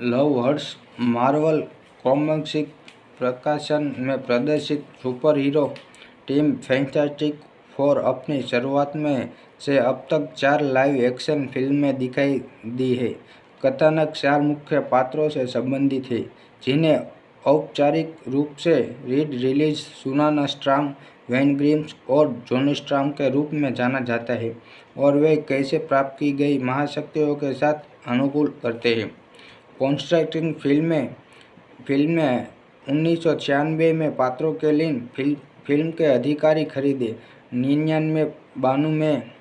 लवहर्ट्ज़ Marvel comics प्रकाशन में प्रदर्शित super hero team fantastic four अपनी शुरुआत में से अब तक 4 लाइव एक्शन फिल्में दिखाई दी है। कथानक 4 मुख्य पात्रों से संबंधित है, जिन्हें औपचारिक रूप से रीड रिलीज सुनाना स्ट्रॉम, वेन ग्रिम्स और जॉनी स्ट्रॉम के रूप में जाना जाता है, और वे कैसे प्राप्त की गई महाशक्तियों के साथ अनुकूल करते हैं। कॉन्स्ट्रक्टिंग फिल्में 1996 में पात्रों के लिए फिल्म के अधिकारी खरीदे। 99-92 में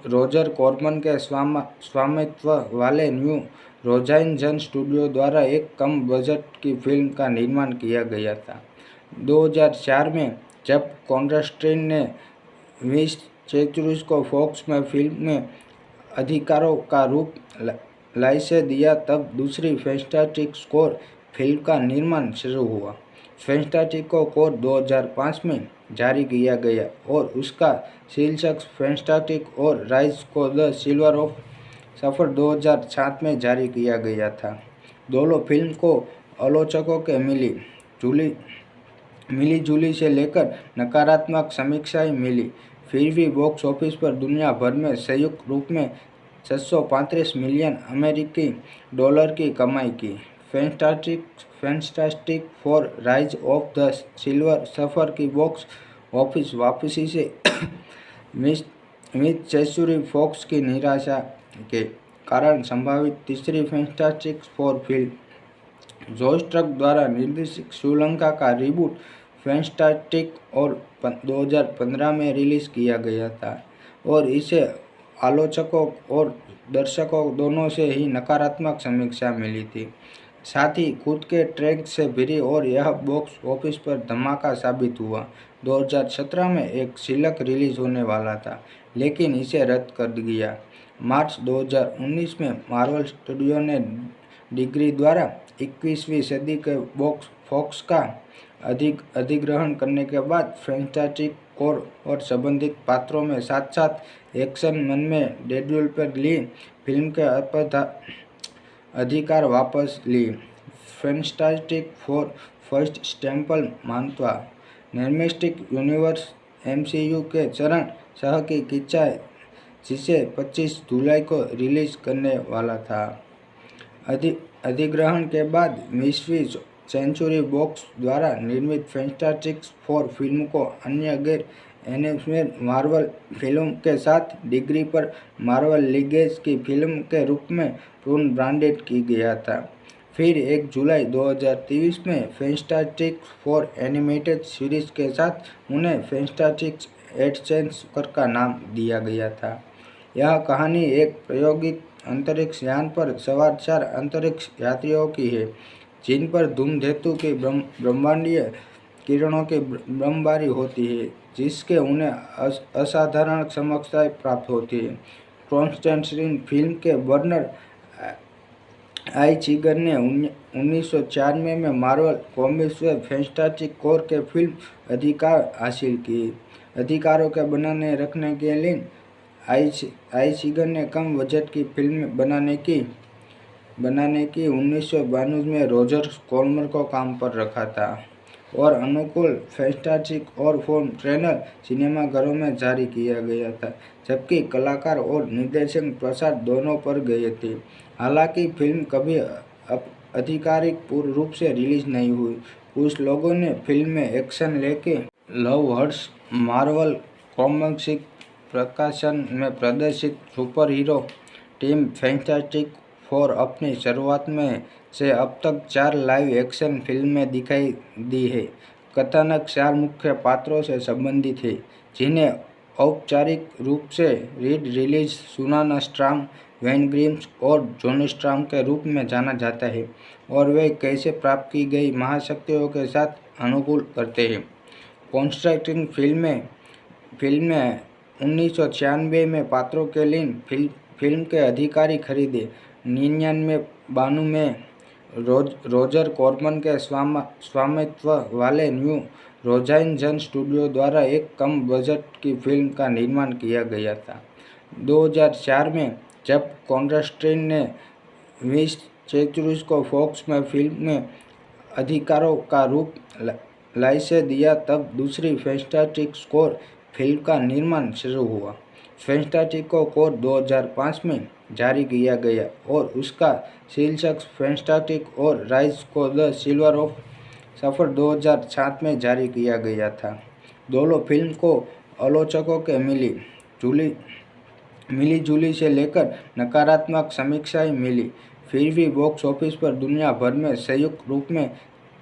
रोजर कॉर्मन के स्वामित्व वाले न्यू होराइजन स्टूडियो द्वारा एक कम बजट की फिल्म का निर्माण किया गया था। 2004 में जब कॉन्स्टेंटाइन ने विंस चेचुरिस को फॉक्स में फिल्म में अधिकारों का रूप लाइसेंस दिया, तब दूसरी फैंटास्टिक फोर फिल्म का निर्माण शुरू हुआ। फैंटास्टिक फोर 2005 में जारी किया गया और उसका शीर्षक फैंटास्टिक और राइज को द सिल्वर सफर 2007 में जारी किया गया था। दोनों फिल्म को आलोचकों के मिली जुली से लेकर नकारात्मक समीक्षाएं मिली, फिर भी बॉक्स ऑफिस पर दुनिया भर में संयुक्त रूप में 635 मिलियन अमेरिकी डॉलर की कमाई की। Fantastic four rise of the silver सफर की बॉक्स ऑफिस वापसी से मिस चेचुरी फॉक्स की निराशा के कारण संभावित तीसरी fantastic four film George truck द्वारा निर्देशित श्रीलंका का रिबूट फैंटास्टिक और 2015 में रिलीज किया गया था, और इसे आलोचकों और दर्शकों दोनों से ही नकारात्मक समीक्षा मिली थी। साथ ही खुद के ट्रैक से भरी, और यह बॉक्स ऑफिस पर धमाका साबित हुआ। 2017 में एक शीलक रिलीज होने वाला था, लेकिन इसे रद्द कर दिया। मार्च 2019 में मार्वल स्टूडियो ने डिज्नी द्वारा 21वीं सदी के फॉक्स का अधिग्रहण करने के बाद फैंटास्टिक फोर और संबंधित पात्रों में साथ साथ एक्शन मन में डेडपूल पर ली फिल्म के अधिकार वापस ली। फैंटास्टिक फोर फर्स्ट स्टेपल मानवा सिनेमैटिक यूनिवर्स MCU के चरण सह की किस्सा, जिसे 25 जुलाई को रिलीज करने वाला था। अधिग्रहण के बाद 20वीं सेंचुरी बॉक्स द्वारा निर्मित फैंटास्टिक फोर फिल्म को अन्य गैर एनिमेटेड मार्वल फिल्म के साथ डिज्नी पर मार्वल लीजेंड्स की फिल्म के रूप में पुनर्ब्रांडेड किया गया था। फिर 1 जुलाई 2023 में फैंटास्टिक फोर एनिमेटेड सीरीज के साथ उन्हें फैंटास्टिक एडवेंचर का नाम दिया गया था। यह कहानी एक प्रायोगिक अंतरिक्ष यान पर सवार 4 अंतरिक्ष यात्रियों की है, जिन पर धूमकेतु की ब्रह्मांडीय किरणों की बमबारी होती है, जिसके उन्हें असाधारण क्षमताएं प्राप्त होती है। कॉन्स्टेंटाइन फिल्म के बर्नर आइज़गर ने 1994 में मार्वल कॉमिक्स में फैंटास्टिक फोर के फिल्म अधिकार हासिल किए। अधिकारों के बनाने रखने के लिए आइज़गर ने कम बजट की फिल्म बनाने की 1992 में रोजर कॉर्मन को काम पर रखा था, और अनुकूल फैंटास्टिक और फोर ट्रेलर सिनेमाघरों में जारी किया गया था, जबकि कलाकार और निर्देशन प्रसाद दोनों पर गए थे। हालांकि फिल्म कभी आधिकारिक रूप से रिलीज नहीं हुई। कुछ लोगों ने फिल्म में एक्शन लेके लवहर्ट्ज़ मार्वल कॉमिक्स प्रकाशन में प्रदर्शित super hero team fantastic four अपनी शुरुआत में से अब तक 4 लाइव एक्शन फिल्में दिखाई दी है। कथानक 4 मुख्य पात्रों से संबंधित है, जिन्हें औपचारिक रूप से रीड रिलीज सुनाना स्ट्रॉम, वेन ग्रिम्स और जॉनी स्ट्रॉम के रूप में जाना जाता है, और वे कैसे प्राप्त की गई महाशक्तियों के साथ अनुकूल करते हैं। कॉन्स्ट्रक्टिंग फिल्में 1996 में पात्रों के लिए फिल्म के अधिकारी खरीदे। 99-92 में रोजर कॉर्मन के स्वामित्व वाले न्यू होराइजन स्टूडियो द्वारा एक कम बजट की फिल्म का निर्माण किया गया था। 2004 में जब कॉन्स्टेंटाइन ने विंस चेचुरिस को फॉक्स में फिल्म में अधिकारों का रूप लाइसेंस दिया, तब दूसरी फैंटास्टिक फोर फिल्म का निर्माण शुरू हुआ। फैंटास्टिक फोर 2005 में जारी किया गया और उसका शीर्षक फैंटास्टिक और राइज को द सिल्वर ऑफ सफर 2007 में जारी किया गया था। दोनों फिल्म को आलोचकों के मिली जुली से लेकर नकारात्मक समीक्षाएं मिली, फिर भी बॉक्स ऑफिस पर दुनिया भर में संयुक्त रूप में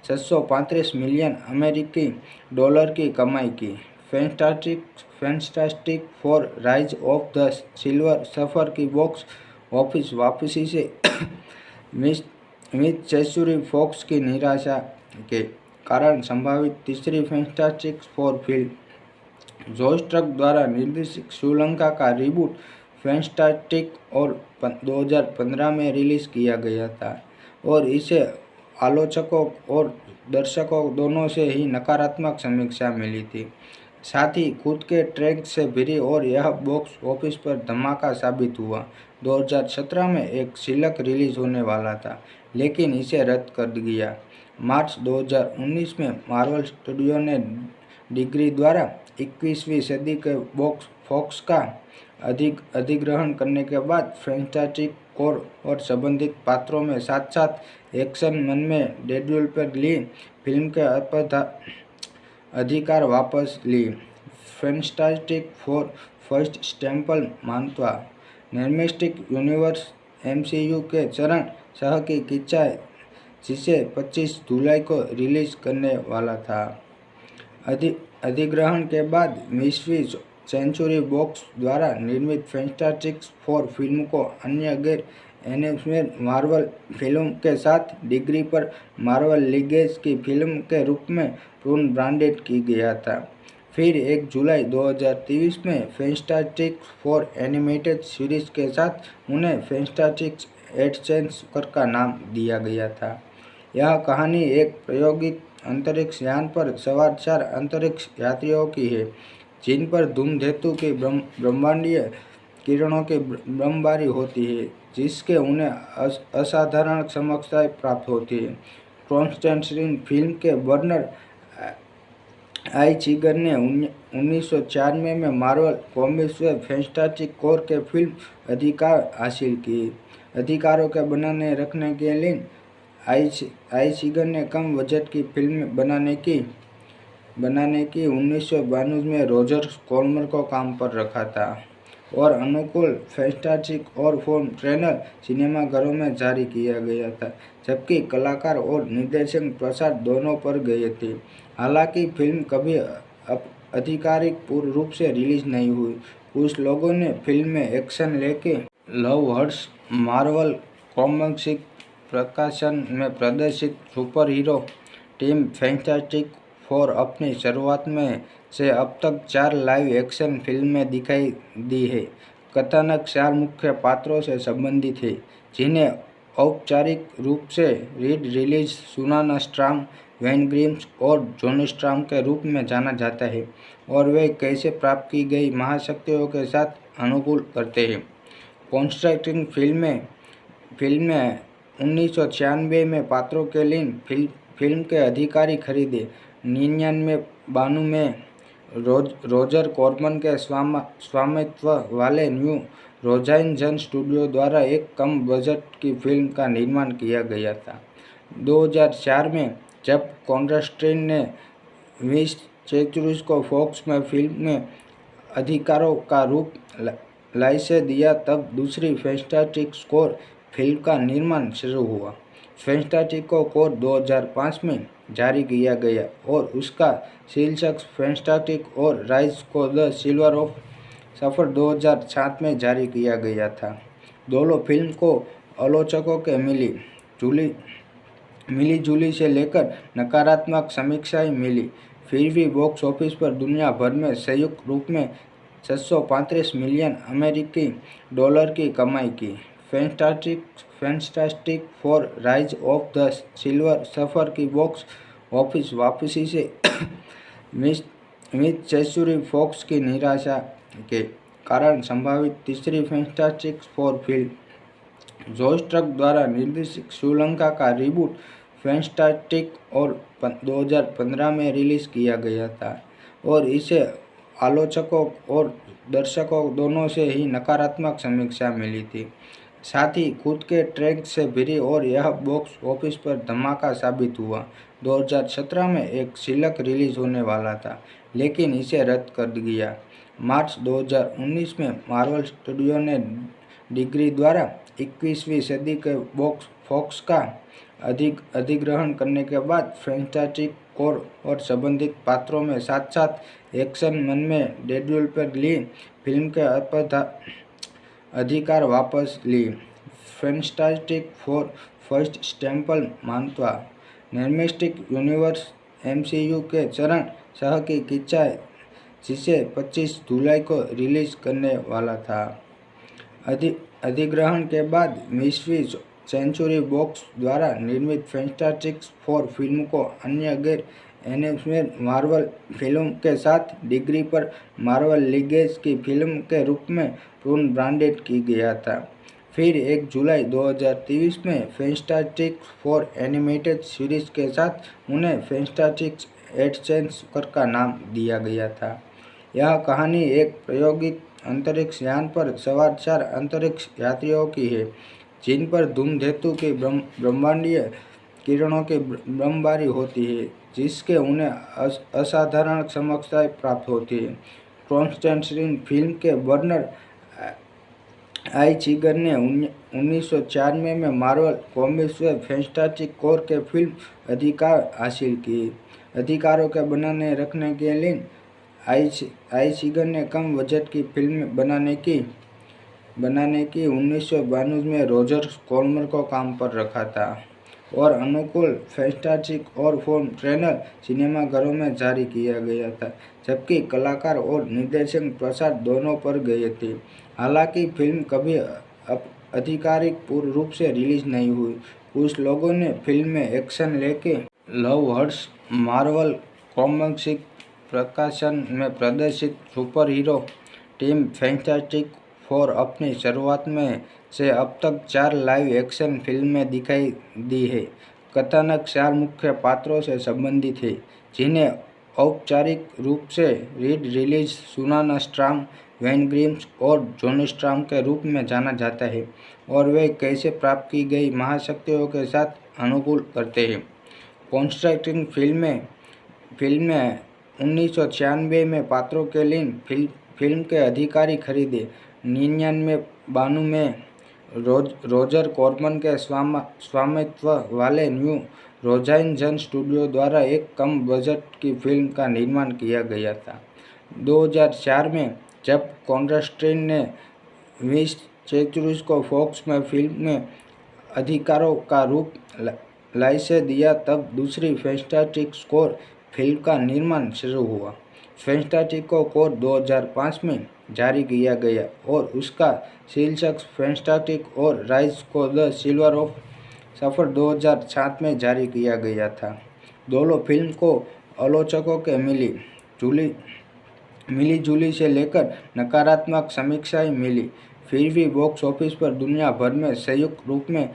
635 मिलियन अमेरिकी डॉलर की कमाई की। Fantastic four rise of the silver सफर की बॉक्स ऑफिस वापसी से मिड सेंचुरी फॉक्स की निराशा के कारण संभावित तीसरी fantastic four film George truck द्वारा निर्देशित श्रीलंका का रिबूट फैंटास्टिक और 2015 में रिलीज किया गया था और इसे आलोचकों और दर्शकों दोनों से ही नकारात्मक समीक्षा मिली थी। साथ ही खुद के ट्रैक से भरी और यह बॉक्स ऑफिस पर धमाका साबित हुआ। 2017 में एक शीलक रिलीज होने वाला था, लेकिन इसे रद्द कर दिया। मार्च 2019 में मार्वल स्टूडियो ने डिज्नी द्वारा 21वीं सदी के बॉक्स फॉक्स का अधिग्रहण करने के बाद फैंटास्टिक फोर और संबंधित पात्रों में साथ साथ एक्शन मन में डेडपूल पर ली फिल्म के अधिकार वापस ली। फैंटास्टिक फोर फर्स्ट स्टेपल मानवा सिनेमैटिक यूनिवर्स MCU के चरण सह की किस्सा जिसे 25 जुलाई को रिलीज करने वाला था। अधिग्रहण के बाद 20वीं सेंचुरी बॉक्स द्वारा निर्मित फैंटास्टिक फोर फिल्म को अन्य गैर एनिमेटेड मार्वल फिल्म के साथ डिज्नी पर मार्वल लीगेसी की फिल्म के रूप में पुनर्ब्रांडेड किया गया था। फिर 1 जुलाई 2023 में फैंटास्टिक फोर एनिमेटेड सीरीज के साथ उन्हें फैंटास्टिक एडवेंचर का नाम दिया गया था। यह कहानी एक प्रायोगिक अंतरिक्ष यान पर सवार 4 अंतरिक्ष यात्रियों की है, जिन पर धूमकेतु की ब्रह्मांडीय किरणों की बमबारी होती है, जिसके उन्हें असाधारण क्षमताएं प्राप्त होती है। कॉन्स्टेंटाइन फिल्म के बर्नर आइचिगर ने 1994 में मार्वल कॉमिक्स में फैंटास्टिक फोर के फिल्म अधिकार हासिल किए। अधिकारों के बनाने रखने के लिए आइचिगर ने कम बजट की फिल्म बनाने की 1992 में रॉजर कॉर्मन को काम पर रखा था और अनुकूल फैंटास्टिक और फोर ट्रेलर सिनेमाघरों में जारी किया गया था, जबकि कलाकार और निर्देशक प्रसाद दोनों पर गए थे। हालांकि फिल्म कभी आधिकारिक रूप से रिलीज नहीं हुई। कुछ लोगों ने फिल्म में एक्शन लेके लव हर्ट्स मार्वल कॉमिक्स प्रकाशन में प्रदर्शित super hero team fantastic four अपनी शुरुआत में से अब तक 4 लाइव एक्शन फिल्में दिखाई दी है। कथानक 4 मुख्य पात्रों से संबंधित है, जिन्हें औपचारिक रूप से रीड रिलीज सुनाना स्ट्रांग, वेन ग्रिम्स और जॉनी स्ट्रांग के रूप में जाना जाता है और वे कैसे प्राप्त की गई महाशक्तियों के साथ अनुकूल करते हैं। कॉन्स्टेंटाइन फिल्में 1996 में पात्रों के लिए फिल्म के अधिकारी खरीदे। 99-92 में रॉजर कॉर्मन के स्वामित्व वाले न्यू होराइजन स्टूडियो द्वारा एक कम बजट की फिल्म का निर्माण किया गया था। 2004 में जब कॉन्स्टेंटाइन ने मिड सेंचुरी को फॉक्स में फिल्म में अधिकारों का रूप लाइसेंस दिया, तब दूसरी फैंटास्टिक फोर फिल्म का निर्माण शुरू हुआ। फैंटास्टिक फोर 2005 में जारी किया गया और उसका शीर्षक फैंटास्टिक और राइज को द सिल्वर ऑफ सफर 2007 में जारी किया गया था। दोनों फिल्म को आलोचकों के मिली जुली से लेकर नकारात्मक समीक्षाएं मिली, फिर भी बॉक्स ऑफिस पर दुनिया भर में संयुक्त रूप में 635 मिलियन अमेरिकी डॉलर की कमाई की। Fantastic four rise of the silver सफर की बॉक्स ऑफिस वापसी से मिड सेंचुरी फॉक्स की निराशा के कारण संभावित तीसरी fantastic four film Josh truck द्वारा निर्देशित श्रीलंका का रिबूट फैंटास्टिक और 2015 में रिलीज किया गया था और इसे आलोचकों और दर्शकों दोनों से ही नकारात्मक समीक्षा मिली थी। साथ ही खुद के ट्रैक से भरी और यह बॉक्स ऑफिस पर धमाका साबित हुआ। 2017 में एक शीलक रिलीज होने वाला था, लेकिन इसे रद्द कर दिया। मार्च 2019 में मार्वल स्टूडियो ने डिग्री द्वारा 21वीं सदी के बॉक्स फॉक्स का अधिग्रहण करने के बाद फैंटास्टिक फोर और संबंधित पात्रों में साथ साथ एक्शन मन में डेडपूल पर ली फिल्म के अधिकार वापस ली। फैंटास्टिक फोर फर्स्ट स्टेपल मानवा सिनेमैटिक यूनिवर्स एमसीयू के चरण सह की किस्सा जिसे 25 जुलाई को रिलीज करने वाला था। अधिग्रहण के बाद 20वीं सेंचुरी बॉक्स द्वारा निर्मित फैंटास्टिक फोर फिल्म को अन्य गैर एनिमेटेड मार्वल फिल्म के साथ डिग्री पर मार्वल लीगेसी की फिल्म के रूप में पुनर्ब्रांडेड किया गया था। फिर 1 जुलाई 2023 में फैंटास्टिक फोर एनिमेटेड सीरीज के साथ उन्हें फैंटास्टिक एडवेंचर का नाम दिया गया था। यह कहानी एक प्रायोगिक अंतरिक्ष यान पर सवार 4 अंतरिक्ष यात्रियों की है, जिन पर धूमकेतु की ब्रह्मांडीय किरणों की बमबारी होती है, जिसके उन्हें असाधारण क्षमताएं प्राप्त होती है। कॉन्स्टेंटाइन फिल्म के बर्नर आइचिगर ने 1994 में मार्वल कॉमिक्स में फैंटास्टिक फोर के फिल्म अधिकार हासिल किए। अधिकारों के बनाने रखने के लिए आइचिगर ने कम बजट की फिल्म बनाने की 1992 में रॉजर कॉर्मन को काम पर रखा था और अनुकूल फैंटास्टिक और फोर ट्रेलर सिनेमाघरों में जारी किया गया था, जबकि कलाकार और निर्देशक प्रसाद दोनों पर गए थे। हालांकि फिल्म कभी आधिकारिक रूप से रिलीज नहीं हुई। कुछ लोगों ने फिल्म में एक्शन लेके लव हर्ट्स मार्वल कॉमिक्स प्रकाशन में प्रदर्शित super hero team fantastic four अपनी शुरुआत में से अब तक 4 लाइव एक्शन फिल्में दिखाई दी है। कथानक 4 मुख्य पात्रों से संबंधित है, जिन्हें औपचारिक रूप से रीड रिलीज सुनाना स्ट्रॉम, वेन ग्रिम्स और जॉनी स्ट्रॉम के रूप में जाना जाता है और वे कैसे प्राप्त की गई महाशक्तियों के साथ अनुकूल करते हैं। कॉन्स्टेंटाइन फिल्में 1996 में पात्रों के लिए फिल्म के अधिकारी खरीदे। 99-92 में रॉजर कॉर्मन के स्वामित्व वाले न्यू होराइजन स्टूडियो द्वारा एक कम बजट की फिल्म का निर्माण किया गया था। 2004 में जब कॉन्स्टेंटाइन ने 20 सेंचुरीज को फॉक्स में फिल्म में अधिकारों का रूप लाइसेंस दिया, तब दूसरी फैंटास्टिक फोर फिल्म का निर्माण शुरू हुआ। फैंटास्टिक फोर 2005 में जारी किया गया और उसका शीर्षक फैंटास्टिक और राइज को द सिल्वर ऑफ सफर 2007 में जारी किया गया था। दोनों फिल्म को आलोचकों के मिली जुली से लेकर नकारात्मक समीक्षाएं मिली, फिर भी बॉक्स ऑफिस पर दुनिया भर में संयुक्त रूप में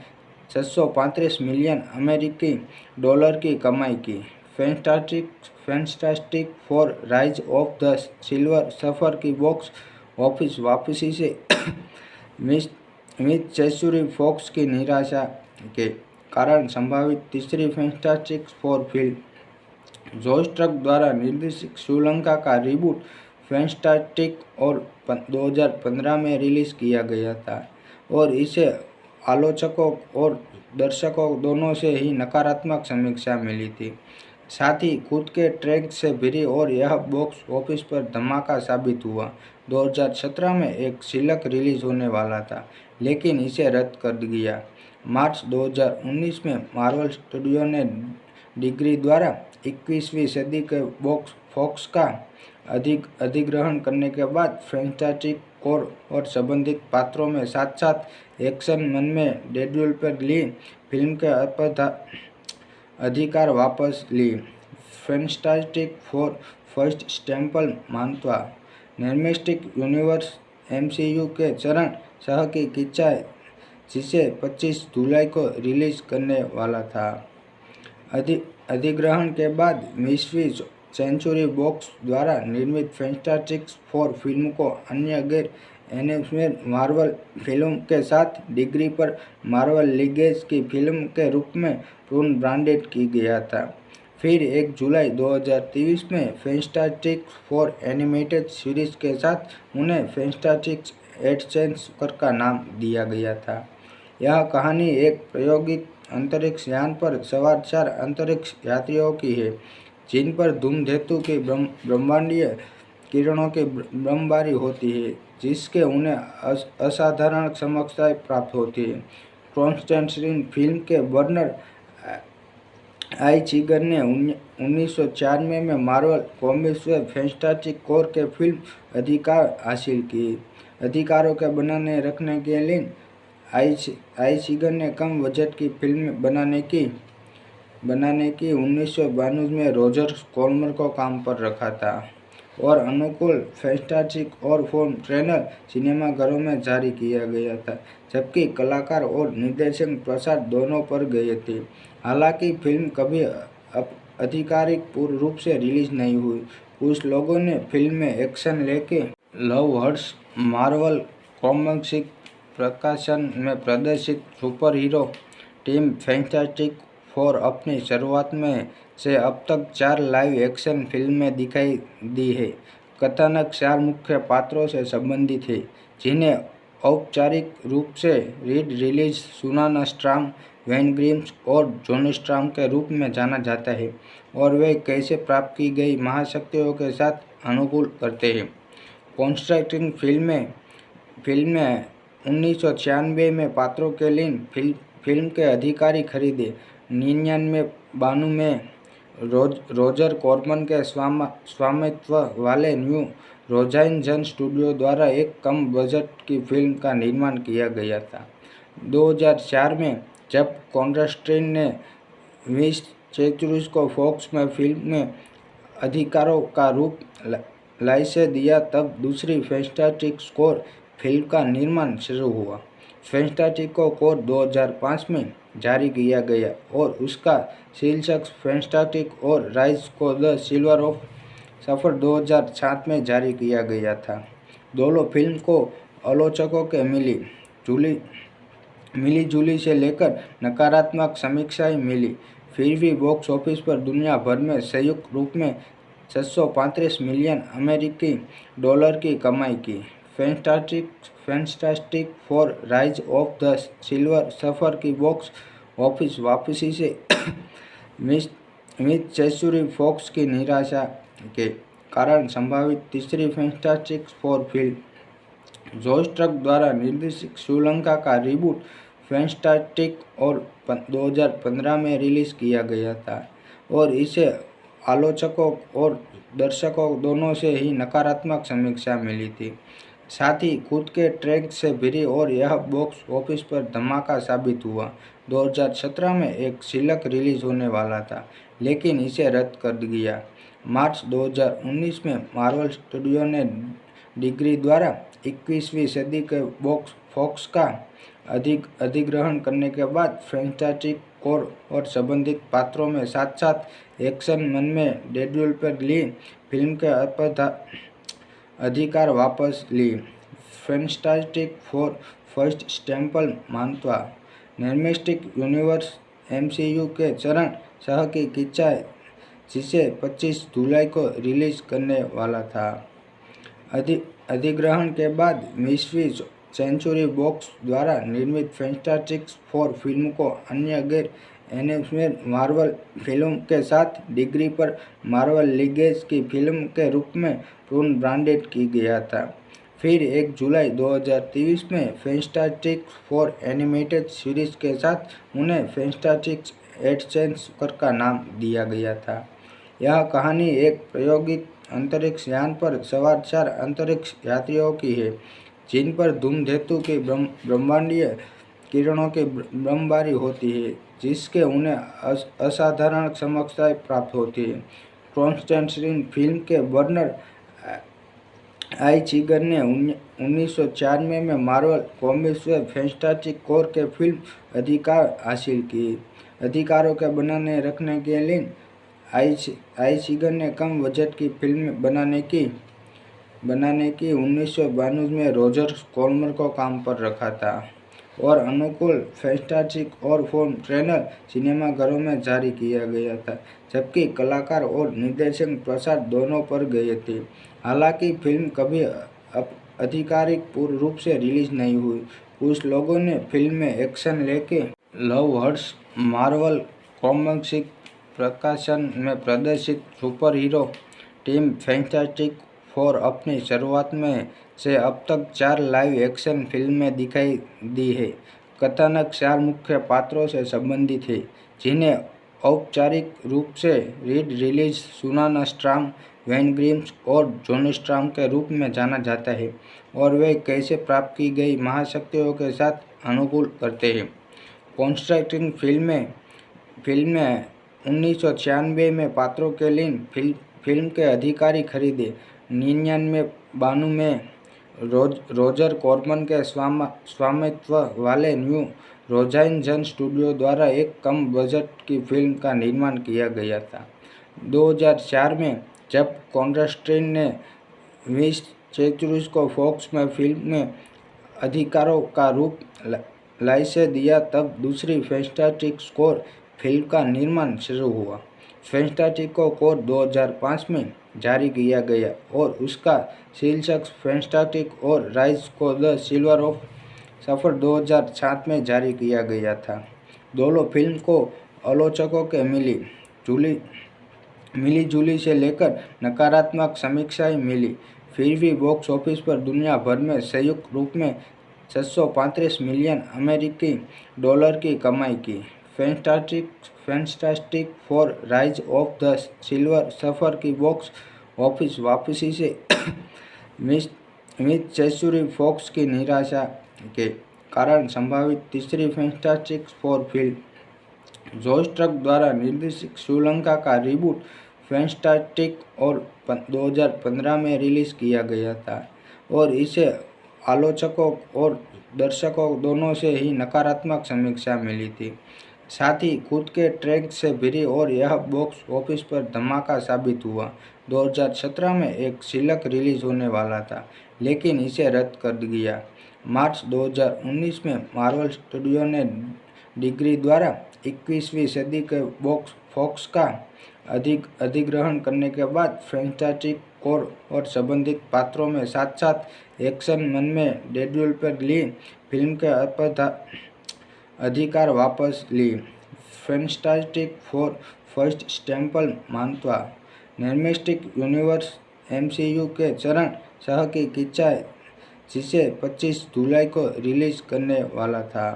635 मिलियन अमेरिकी डॉलर की कमाई की। Fantastic four rise of the silver सफर की बॉक्स ऑफिस वापसी से मिड सेंचुरी फॉक्स की निराशा के कारण संभावित तीसरी fantastic four film Josh truck द्वारा निर्देशित श्रीलंका का रिबूट फैंटास्टिक और 2015 में रिलीज किया गया था और इसे आलोचकों और दर्शकों दोनों से ही नकारात्मक समीक्षा मिली थी। साथ ही खुद के ट्रैक से भरी और यह बॉक्स ऑफिस पर धमाका साबित हुआ। 2017 में एक शीलक रिलीज होने वाला था, लेकिन इसे रद्द कर दिया। मार्च 2019 में मार्वल स्टूडियो ने डिग्री द्वारा 21वीं सदी के बॉक्स फॉक्स का अधिग्रहण करने के बाद फैंटास्टिक फोर और संबंधित पात्रों में साथ साथ एक्शन मन में डेडपूल पर ली फिल्म के अधिकार वापस ली। फैंटास्टिक फोर फर्स्ट स्टेपल मानवा सिनेमैटिक यूनिवर्स एमसीयू के चरण सह की किस्सा जिसे 25 जुलाई को रिलीज करने वाला था। अधिग्रहण के बाद 20वीं सेंचुरी बॉक्स द्वारा निर्मित फैंटास्टिक फोर फिल्म को अन्य गैर एनिमेटेड मार्वल फिल्म के साथ डिग्री पर मार्वल लीगेसी की फिल्म के रूप में पुनर्ब्रांडेड किया गया था। फिर 1 जुलाई 2023 में फैंटास्टिक फोर एनिमेटेड सीरीज के साथ उन्हें फैंटास्टिक एडवेंचर का नाम दिया गया था। यह कहानी एक प्रायोगिक अंतरिक्ष यान पर सवार 4 अंतरिक्ष यात्रियों की है, जिन पर धूमकेतु की ब्रह्मांडीय किरणों की बमबारी होती है, जिसके उन्हें असाधारण क्षमताएं प्राप्त होती है। कॉन्स्टेंटाइन फिल्म के बर्नर आइचिगर ने 1994 में मार्वल कॉमिक्स में फैंटास्टिक फोर के फिल्म अधिकार हासिल किए। अधिकारों के बनाने रखने के लिए आइचिगर ने कम बजट की फिल्म बनाने की 1992 में रॉजर कॉर्मन को काम पर रखा था और अनुकूल फैंटास्टिक और फोर ट्रेलर सिनेमाघरों में जारी किया गया था, जबकि कलाकार और निर्देशक प्रसाद दोनों पर गए थे। हालांकि फिल्म कभी आधिकारिक रूप से रिलीज नहीं हुई। कुछ लोगों ने फिल्म में एक्शन लेके लव हर्ट्स मार्वल कॉमिक्स प्रकाशन में प्रदर्शित super hero team fantastic four अपनी शुरुआत में से अब तक 4 लाइव एक्शन फिल्में दिखाई दी है। कथानक 4 मुख्य पात्रों से संबंधित है, जिन्हें औपचारिक रूप से रीड रिलीज सुनाना स्ट्राम, वेन ग्रिम्स और जॉनी स्ट्राम के रूप में जाना जाता है, और वे कैसे प्राप्त की गई महाशक्तियों के साथ अनुकूल करते हैं। कॉन्स्टेंटाइन फिल्में 1996 में पात्रों के लिए फिल्म के अधिकारी खरीदे। 99-92 में रॉजर कॉर्मन के स्वामित्व वाले न्यू होराइजन स्टूडियो द्वारा एक कम बजट की फिल्म का निर्माण किया गया था। 2004 में जब कॉन्स्टेंटाइन ने 20 सेंचुरीज को फॉक्स में फिल्म में अधिकारों का रूप लाइसेंस दिया, तब दूसरी फैंटास्टिक फोर फिल्म का निर्माण शुरू हुआ। फैंटास्टिक फोर 2005 में जारी किया गया और उसका शीर्षक फैंटास्टिक और राइज को द सिल्वर सफर 2007 में जारी किया गया था। दोनों फिल्म को आलोचकों के मिली जुली से लेकर नकारात्मक समीक्षाएं मिली, फिर भी बॉक्स ऑफिस पर दुनिया भर में संयुक्त रूप में 635 मिलियन अमेरिकी डॉलर की कमाई की। Fantastic four rise of the silver सफर की बॉक्स ऑफिस वापसी से मिड सेंचुरी फॉक्स की निराशा के कारण संभावित तीसरी fantastic four film George truck द्वारा निर्देशित श्रीलंका का रिबूट फैंटास्टिक और 2015 में रिलीज किया गया था, और इसे आलोचकों और दर्शकों दोनों से ही नकारात्मक समीक्षा मिली थी। साथ ही खुद के ट्रैक से भरी, और यह बॉक्स ऑफिस पर धमाका साबित हुआ। 2017 में एक शीलक रिलीज होने वाला था, लेकिन इसे रद्द कर दिया। मार्च 2019 में मार्वल स्टूडियो ने डिग्री द्वारा 21वीं सदी के फॉक्स का अधिग्रहण करने के बाद फैंटास्टिक फोर और संबंधित पात्रों में साथ साथ एक्शन मन में डेडपूल पर ली फिल्म के अधिकार वापस ली। फैंटास्टिक फोर फर्स्ट स्टेपल मानवा सिनेमैटिक यूनिवर्स MCU के चरण सह की किस्सा, जिसे 25 जुलाई को रिलीज करने वाला था। अधिग्रहण के बाद 20वीं सेंचुरी बॉक्स द्वारा निर्मित फैंटास्टिक फोर फिल्म को अन्य गैर एनिमेटेड मार्वल फिल्म के साथ डिग्री पर मार्वल लीगेसी की फिल्म के रूप में पुनर्ब्रांडेड किया गया था। फिर 1 जुलाई 2023 में फैंटास्टिक फोर एनिमेटेड सीरीज के साथ उन्हें फैंटास्टिक एडवेंचर का नाम दिया गया था। यह कहानी एक प्रायोगिक अंतरिक्ष यान पर सवार 4 अंतरिक्ष यात्रियों की है, जिन पर धूमकेतु की ब्रह्मांडीय किरणों की बमबारी होती है, जिसके उन्हें असाधारण क्षमताएं प्राप्त होती है। कॉन्स्टेंटाइन फिल्म के बर्नर आई चिगर ने 1994 में मार्वल कॉमिक्स में फैंटास्टिक फोर के फिल्म अधिकार हासिल किए। अधिकारों के बनाने रखने के लिए आई चिगर ने कम बजट की फिल्म बनाने की 1992 में रॉजर कॉर्मन को काम पर रखा था और अनुकूल फैंटास्टिक और फोर ट्रेलर सिनेमाघरों में जारी किया गया था, जबकि कलाकार और निर्देशक प्रसाद दोनों पर गए थे। हालांकि फिल्म कभी आधिकारिक पूर्ण रूप से रिलीज नहीं हुई। कुछ लोगों ने फिल्म में एक्शन लेके लव हर्ट्स मार्वल कॉमिक्स प्रकाशन में प्रदर्शित super hero team fantastic four अपनी शुरुआत में से अब तक 4 लाइव एक्शन फिल्में दिखाई दी है। कथानक 4 मुख्य पात्रों से संबंधित है, जिन्हें औपचारिक रूप से रीड रिलीज सुनाना स्ट्रांग, वेन ग्रिम्स और जॉनी स्ट्रांग के रूप में जाना जाता है और वे कैसे प्राप्त की गई महाशक्तियों के साथ अनुकूल करते हैं। कॉन्स्ट्रक्टिंग फिल्में 1996 में पात्रों के लिए फिल्म के अधिकारी खरीदे। 99-92 में रॉजर कॉर्मन के स्वामित्व वाले न्यू होराइजन स्टूडियो द्वारा एक कम बजट की फिल्म का निर्माण किया गया था। 2004 में जब कॉन्स्टेंटाइन ने विंस चेचुरिस को फॉक्स में फिल्म में अधिकारों का रूप लाइसेंस दिया, तब दूसरी फैंटास्टिक फोर फिल्म का निर्माण शुरू हुआ। फैंटास्टिक फोर 2005 में जारी किया गया और उसका शीर्षक फैंटास्टिक और राइज को द सिल्वर ऑफ सफर 2007 में जारी किया गया था। दोनों फिल्म को आलोचकों के मिली जुली से लेकर नकारात्मक समीक्षाएं मिली, फिर भी बॉक्स ऑफिस पर दुनिया भर में संयुक्त रूप में 635 मिलियन अमेरिकी डॉलर की कमाई की। Fantastic four rise of the silver सफर की बॉक्स ऑफिस वापसी से मिस सेंचुरी फॉक्स की निराशा के कारण संभावित तीसरी fantastic four film Josh truck द्वारा निर्देशित श्रीलंका का रिबूट फैंटास्टिक और 2015 में रिलीज किया गया था और इसे आलोचकों और दर्शकों दोनों से ही नकारात्मक समीक्षा मिली थी। साथ ही खुद के ट्रैक से भरी और यह बॉक्स ऑफिस पर धमाका साबित हुआ। 2017 में एक शीलक रिलीज होने वाला था, लेकिन इसे रद्द कर दिया। मार्च 2019 में मार्वल स्टूडियो ने डिज्नी द्वारा 21वीं सदी के फॉक्स का अधिग्रहण करने के बाद फैंटास्टिक फोर और संबंधित पात्रों में साथ साथ एक्शन मन में डेडपूल पर ली फिल्म के अधिकार वापस ली। फैंटास्टिक फोर फर्स्ट स्टेपल मानवा सिनेमैटिक यूनिवर्स MCU के चरण सह की किस्सा, जिसे 25 जुलाई को रिलीज करने वाला था।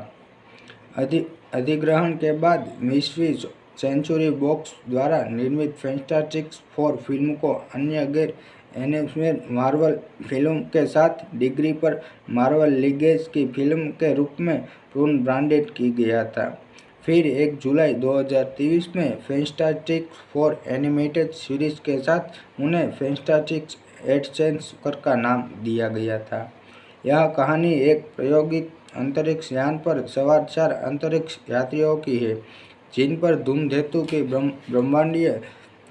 अधिग्रहण के बाद 20वीं सेंचुरी बॉक्स द्वारा निर्मित फैंटास्टिक फोर फिल्म को अन्य गैर एनिमेटेड मार्वल फिल्म के साथ डिज्नी पर मार्वल लीजेंड्स की फिल्म के रूप में पुनर्ब्रांडेड किया गया था। फिर 1 जुलाई 2023 में फैंटास्टिक फोर एनिमेटेड सीरीज के साथ उन्हें फैंटास्टिक एडवेंचर का नाम दिया गया था। यह कहानी एक प्रायोगिक अंतरिक्ष यान पर सवार 4 अंतरिक्ष यात्रियों की है, जिन पर धूमकेतु की ब्रह्मांडीय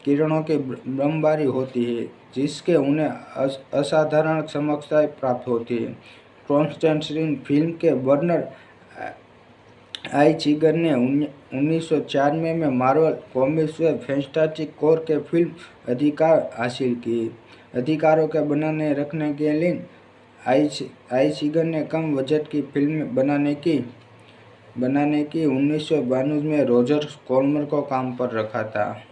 किरणों की बमबारी होती है, जिसके उन्हें असाधारण क्षमताएं प्राप्त होती है। कॉन्स्टेंटाइन फिल्म के बर्नर आई चिगर ने 1994 में मार्वल कॉमिक्स में फैंटास्टिक फोर के फिल्म अधिकार हासिल किए। अधिकारों के बनाने रखने के लिए आई चिगर ने कम बजट की फिल्म बनाने की 1992 में रॉजर कॉर्मन को काम पर रखा था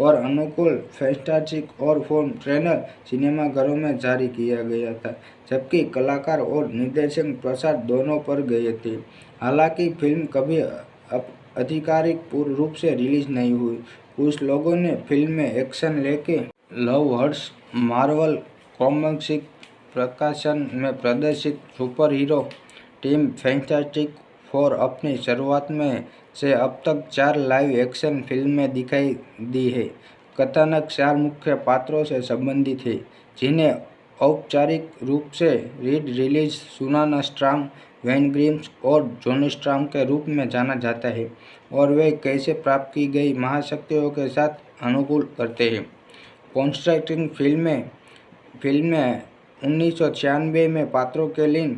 और अनुकूल फैंटास्टिक और फोर ट्रेलर सिनेमाघरों में जारी किया गया था, जबकि कलाकार और निर्देशक प्रसाद दोनों पर गए थे। हालांकि फिल्म कभी आधिकारिक पूर्ण रूप से रिलीज नहीं हुई। कुछ लोगों ने फिल्म में एक्शन लेके लव हर्ट्स मार्वल कॉमिक्स प्रकाशन में प्रदर्शित super hero team fantastic four अपनी शुरुआत में से अब तक 4 लाइव एक्शन फिल्में दिखाई दी है। कथानक 4 मुख्य पात्रों से संबंधित है, जिन्हें औपचारिक रूप से रीड रिलीज सुनाना स्ट्राम, वैन ग्रिम्स और जॉनी स्ट्राम के रूप में जाना जाता है और वे कैसे प्राप्त की गई महाशक्तियों के साथ अनुकूल करते हैं। कॉन्स्ट्रक्टिंग फिल्में 1996 में पात्रों के लिए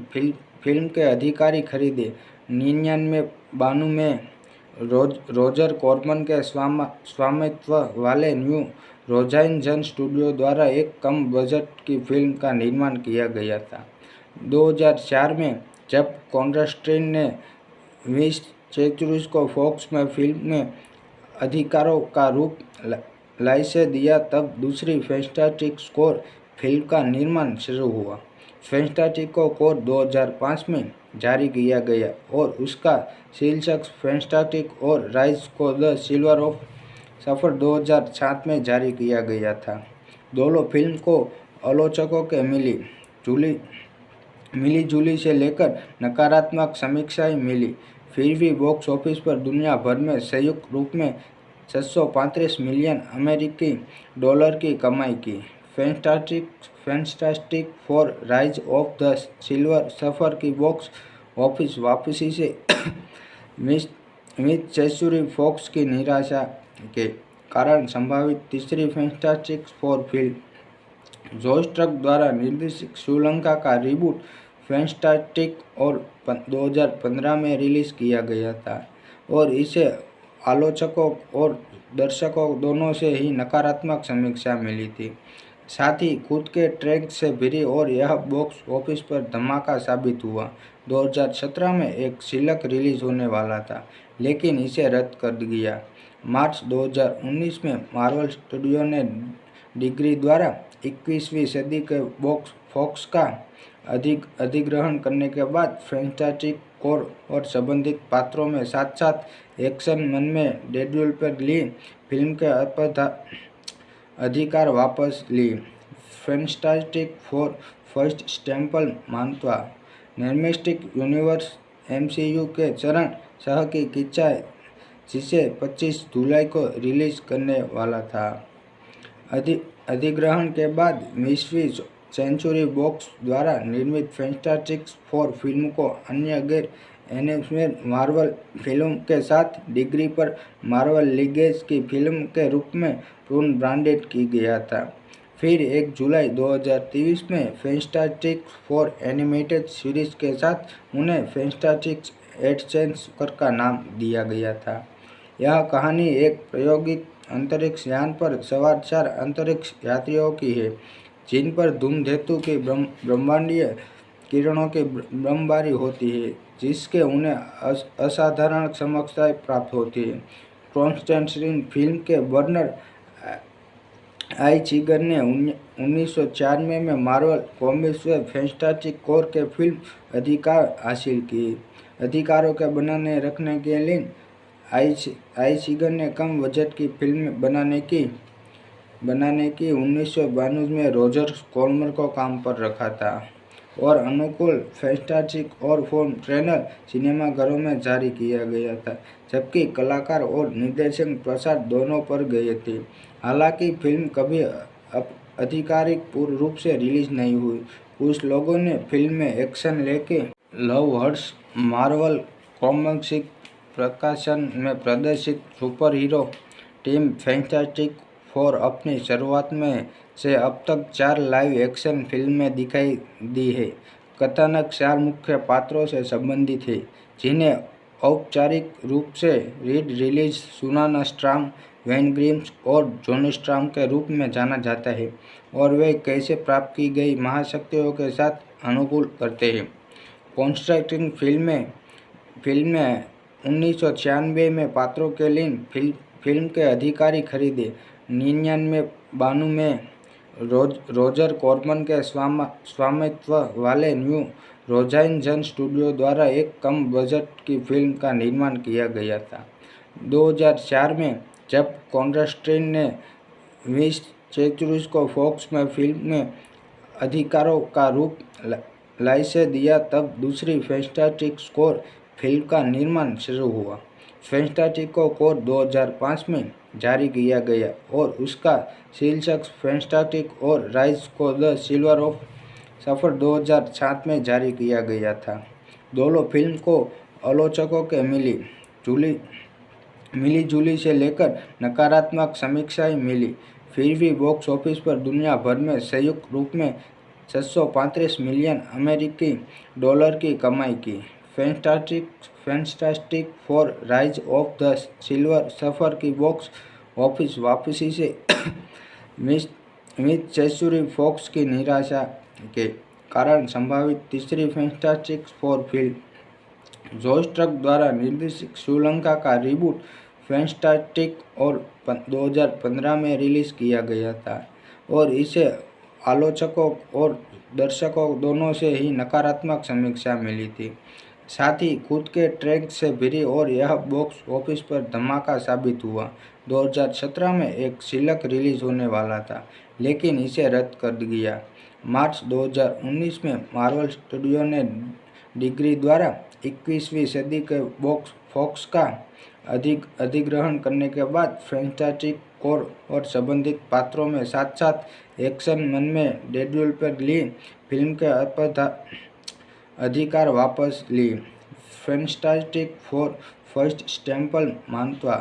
फिल्म के अधिकारी खरीदे। 99-92 में रोजर कॉर्मन के स्वामित्व वाले न्यू होराइजन स्टूडियो द्वारा एक कम बजट की फिल्म का निर्माण किया गया था। 2004 में जब कॉन्स्टेंटाइन ने विंस चेचुरिस को फॉक्स में फिल्म में अधिकारों का रूप लाइसेंस दिया तब दूसरी फैंटास्टिक फोर फिल्म का निर्माण शुरू हुआ। फैंटास्टिक फोर 2005 में जारी किया गया और उसका शीर्षक फैंटास्टिक और राइज को द सिल्वर ऑफ सफर 2007 में जारी किया गया था। दोनों फिल्म को आलोचकों के मिली जुली से लेकर नकारात्मक समीक्षाएं मिली, फिर भी बॉक्स ऑफिस पर दुनिया भर में संयुक्त रूप में 635 मिलियन अमेरिकी डॉलर की कमाई की। Fantastic four rise of the silver सफर की बॉक्स ऑफिस वापसी से मिस चेचुरी फॉक्स की निराशा के कारण संभावित तीसरी fantastic four film George truck द्वारा निर्देशित श्रीलंका का रिबूट फैंटास्टिक और 2015 में रिलीज किया गया था और इसे आलोचकों और दर्शकों दोनों से ही नकारात्मक समीक्षा मिली थी। साथ ही खुद के ट्रैक से भरी और यह बॉक्स ऑफिस पर धमाका साबित हुआ। 2017 में एक शीलक रिलीज होने वाला था लेकिन इसे रद्द कर दिया। मार्च 2019 में मार्वल स्टूडियो ने डिज्नी द्वारा 21वीं सदी के फॉक्स का अधिग्रहण करने के बाद फैंटास्टिक फोर और संबंधित पात्रों में साथ साथ एक्शन मन में डेडपूल पर ली फिल्म के अधिकार वापस ली। फैंटास्टिक फोर फर्स्ट स्टेपल मानवा सिनेमैटिक यूनिवर्स MCU के चरण सह की किस्सा जिसे 25 जुलाई को रिलीज करने वाला था। अधिग्रहण के बाद 20वीं सेंचुरी बॉक्स द्वारा निर्मित फैंटास्टिक फोर फिल्म को अन्य गैर एनिमेटेड मार्वल फिल्म के साथ डिज्नी पर मार्वल लीजेंड्स की फिल्म के रूप में पुनर्ब्रांडेड किया गया था। फिर 1 जुलाई 2023 में फैंटास्टिक फोर एनिमेटेड सीरीज के साथ उन्हें फैंटास्टिक एडवेंचर का नाम दिया गया था। यह कहानी एक प्रायोगिक अंतरिक्ष यान पर सवार 4 अंतरिक्ष यात्रियों की है जिन पर धूमकेतु की ब्रह्मांडीय किरणों की बमबारी होती है जिसके उन्हें असाधारण क्षमताएं प्राप्त होती है। कॉन्स्टेंटाइन फिल्म के बर्नर आइज़गर ने 1994 में मार्वल कॉमिक्स में फैंटास्टिक फोर के फिल्म अधिकार हासिल किए। अधिकारों के बनाने रखने के लिए आइज़गर ने कम बजट की फिल्म बनाने की 1992 में रोजर कॉर्मन को काम पर रखा था और अनुकूल फैंटास्टिक और फोर ट्रेलर सिनेमाघरों में जारी किया गया था जबकि कलाकार और निर्देशक प्रसाद दोनों पर गए थे। हालांकि फिल्म कभी आधिकारिक रूप से रिलीज नहीं हुई। कुछ लोगों ने फिल्म में एक्शन लेके लव हर्ट्स मार्वल कॉमिक्स प्रकाशन में प्रदर्शित super hero team fantastic four अपनी शुरुआत में से अब तक 4 लाइव एक्शन फिल्में दिखाई दी है। कथानक 4 मुख्य पात्रों से संबंधित है जिन्हें औपचारिक रूप से रीड रिलीज सुनाना स्ट्राम, वैन ग्रिम्स और जॉनी स्ट्राम के रूप में जाना जाता है और वे कैसे प्राप्त की गई महाशक्तियों के साथ अनुकूल करते हैं। कॉन्स्ट्रक्टिंग फिल्में 1996 में पात्रों के लिए फिल्म के अधिकारी खरीदे। 99-92 में रोजर कॉर्मन के स्वामित्व वाले न्यू होराइजन स्टूडियो द्वारा एक कम बजट की फिल्म का निर्माण किया गया था। 2004 में जब कॉन्स्टेंटाइन ने विंस चेचुरिस को फॉक्स में फिल्म में अधिकारों का रूप लाइसेंस दिया तब दूसरी फैंटास्टिक फोर फिल्म का निर्माण शुरू हुआ। फैंटास्टिको कोर 2005 में जारी किया गया और उसका शीर्षक फैंटास्टिक और राइज को द सिल्वर ऑफ सफर 2007 में जारी किया गया था। दोनों फिल्म को आलोचकों के मिली जुली से लेकर नकारात्मक समीक्षाएं मिली, फिर भी बॉक्स ऑफिस पर दुनिया भर में संयुक्त रूप में 635 मिलियन अमेरिकी डॉलर की कमाई की। Fantastic four rise of the silver सफर की बॉक्स ऑफिस वापसी से मिड सेंचुरी फॉक्स की निराशा के कारण संभावित तीसरी fantastic four film George truck द्वारा निर्देशित श्रीलंका का रिबूट फैंटास्टिक और 2015 में रिलीज किया गया था और इसे आलोचकों और दर्शकों दोनों से ही नकारात्मक समीक्षा मिली थी। साथ ही खुद के ट्रैक से भरी और यह बॉक्स ऑफिस पर धमाका साबित हुआ। 2017 में एक शीलक रिलीज होने वाला था, लेकिन इसे रद्द कर दिया। मार्च 2019 में मार्वल स्टूडियो ने डिज्नी द्वारा 21वीं सदी के बॉक्स फॉक्स का अधिग्रहण करने के बाद फैंटास्टिक फोर और संबंधित पात्रों में साथ साथ एक्शन मन में डेडपूल पर ली फिल्म के अधिकार वापस ली। फैंटास्टिक फोर फर्स्ट स्टेपल मानवा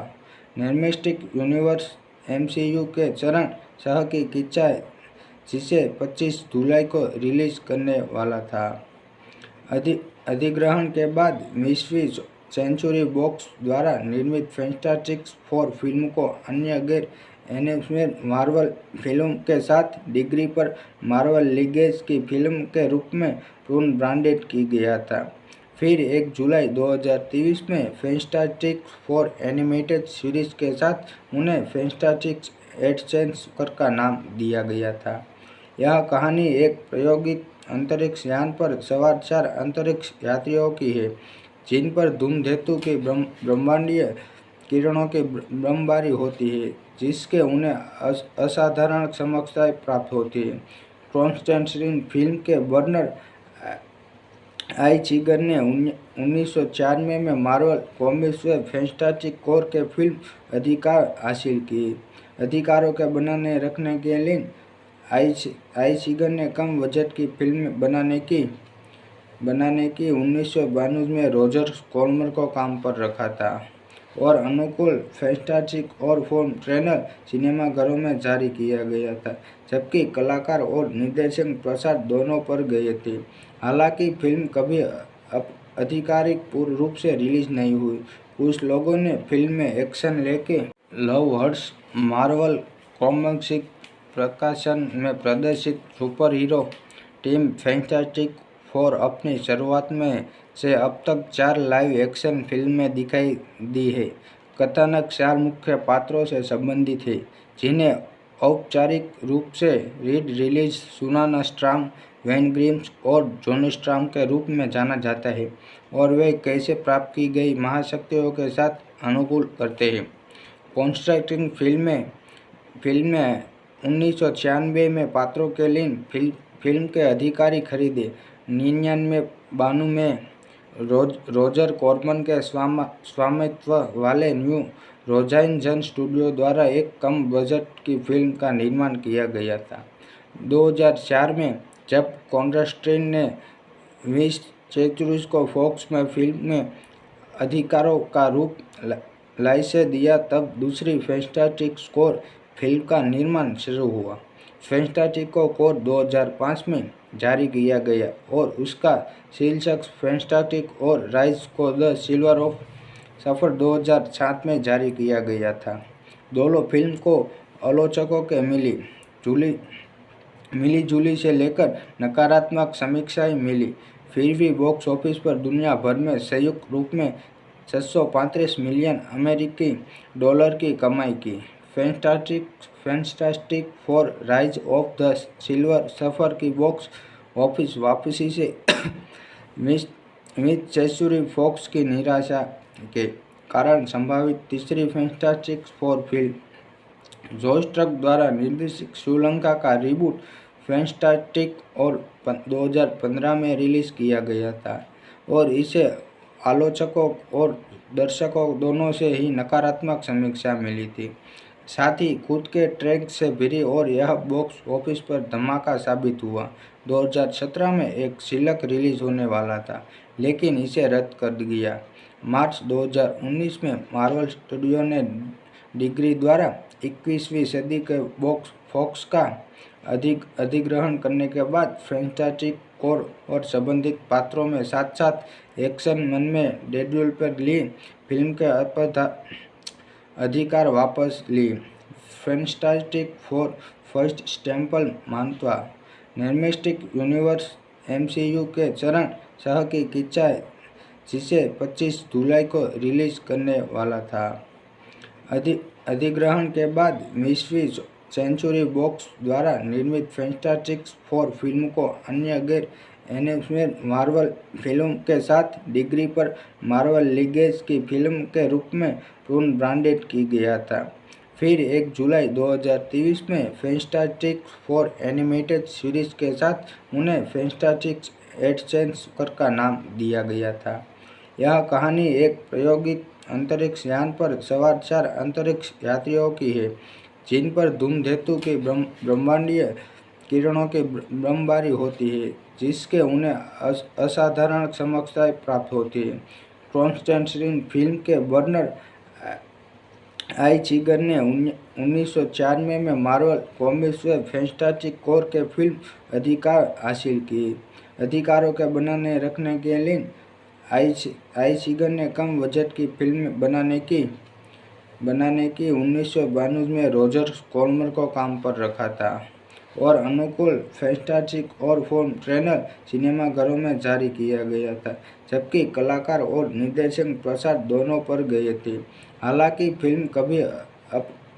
सिनेमैटिक यूनिवर्स MCU के चरण सह की किस्सा जिसे 25 जुलाई को रिलीज करने वाला था। अधिग्रहण के बाद 20वीं सेंचुरी बॉक्स द्वारा निर्मित फैंटास्टिक फोर फिल्म को अन्य गैर एनिमेटेड मार्वल फिल्म के साथ डिज्नी पर मार्वल लीगेसी की फिल्म के रूप में पुनर्ब्रांडेड किया गया था। फिर 1 जुलाई 2023 में फैंटास्टिक फोर एनिमेटेड सीरीज के साथ उन्हें फैंटास्टिक एडवेंचर का नाम दिया गया था। यह कहानी एक प्रायोगिक अंतरिक्ष यान पर सवार 4 अंतरिक्ष यात्रियों की है, जिन पर धूमकेतु की ब्रह्मांडीय किरणों की बमबारी होती है, जिसके उन्हें असाधारण क्षमताएं प्राप्त होती है। कॉन्स्टेंटाइन फिल्म के बर्नर आइचिगर ने 1994 में मार्वल कॉमिक्स में फैंटास्टिक फोर के फिल्म अधिकार हासिल किए। अधिकारों के बनाने रखने के लिए आइचिगर ने कम बजट की फिल्म बनाने की 1992 में रॉजर कॉर्मन को काम पर रखा था और अनुकूल फैंटास्टिक और फोर ट्रेलर सिनेमाघरों में जारी किया गया था, जबकि कलाकार और निर्देशक प्रसाद दोनों पर गए थे। हालांकि फिल्म कभी आधिकारिक रूप से रिलीज नहीं हुई। कुछ लोगों ने फिल्म में एक्शन लेके लव हर्ट्स मार्वल कॉमिक्स प्रकाशन में प्रदर्शित super hero team fantastic four अपनी शुरुआत में से अब तक 4 लाइव एक्शन फिल्में दिखाई दी है। कथानक 4 मुख्य पात्रों से संबंधित है, जिन्हें औपचारिक रूप से रीड रिलीज सुनाना स्ट्राम, वेन ग्रिम्स और जॉनी स्ट्राम के रूप में जाना जाता है और वे कैसे प्राप्त की गई महाशक्तियों के साथ अनुकूल करते हैं। कॉन्स्टेंटाइन फिल्में 1996 में पात्रों के लिए फिल्म के अधिकारी खरीदे। 99-92 में रॉजर कॉर्मन के स्वामित्व वाले न्यू होराइजन स्टूडियो द्वारा एक कम बजट की फिल्म का निर्माण किया गया था। 2004 में जब कॉन्स्टेंटाइन ने 20 सेंचुरीज को फॉक्स में फिल्म में अधिकारों का रूप लाइसेंस दिया, तब दूसरी फैंटास्टिक फोर फिल्म का निर्माण शुरू हुआ। फैंटास्टिको कोर 2005 में जारी किया गया और उसका शीर्षक फैंटास्टिक और राइज को द सिल्वर ऑफ सफर 2007 में जारी किया गया था। दोनों फिल्म को आलोचकों के मिली जुली से लेकर नकारात्मक समीक्षाएं मिली, फिर भी बॉक्स ऑफिस पर दुनिया भर में संयुक्त रूप में 635 मिलियन अमेरिकी डॉलर की कमाई की। Fantastic four rise of the silver सफर की बॉक्स ऑफिस वापसी से मिड सेंचुरी फॉक्स की निराशा के कारण संभावित तीसरी fantastic four film George truck द्वारा निर्देशित श्रीलंका का रिबूट फैंटास्टिक और 2015 में रिलीज किया गया था और इसे आलोचकों और दर्शकों दोनों से ही नकारात्मक समीक्षा मिली थी। साथ ही खुद के ट्रैक से भरी और यह बॉक्स ऑफिस पर धमाका साबित हुआ। 2017 में एक सिलक रिलीज होने वाला था, लेकिन इसे रद्द कर दिया। मार्च 2019 में मार्वल स्टूडियो ने डिग्री द्वारा 21वीं सदी के बॉक्स फॉक्स का अधिग्रहण करने के बाद फैंटास्टिक फोर और संबंधित पात्रों में साथ साथ एक्शन मन में डेडपूल पर ली फिल्म के अधिकार वापस ली। फैंटास्टिक फोर फर्स्ट स्टेपल मानवा सिनेमैटिक यूनिवर्स MCU के चरण सह की किस्सा जिसे 25 जुलाई को रिलीज करने वाला था। अधिग्रहण के बाद 20वीं सेंचुरी बॉक्स द्वारा निर्मित फैंटास्टिक फोर फिल्म को अन्य गैर एनिमेटेड मार्वल फिल्म के साथ डिग्री पर मार्वल लीगेसी की फिल्म के रूप में पुनर्ब्रांडेड किया गया था। फिर 1 जुलाई 2023 में फैंटास्टिक फोर एनिमेटेड सीरीज के साथ उन्हें फैंटास्टिक एडवेंचर का नाम दिया गया था। यह कहानी एक प्रायोगिक अंतरिक्ष यान पर सवार 4 अंतरिक्ष यात्रियों की है, जिन पर धूमकेतु की ब्रह्मांडीय किरणों की बमबारी होती है, जिसके उन्हें असाधारण क्षमताएं प्राप्त होती है। कॉन्स्टेंटाइन फिल्म के बर्नर आइचिगर ने 1994 में मार्वल कॉमिक्स में फैंटास्टिक फोर के फिल्म अधिकार हासिल किए। अधिकारों के बनाने रखने के लिए आइचिगर ने कम बजट की फिल्म बनाने की 1992 में रॉजर कॉर्मन को काम पर रखा था और अनुकूल फैंटास्टिक और फोर ट्रेलर सिनेमाघरों में जारी किया गया था, जबकि कलाकार और निर्देशक प्रसाद दोनों पर गए थे। हालांकि फिल्म कभी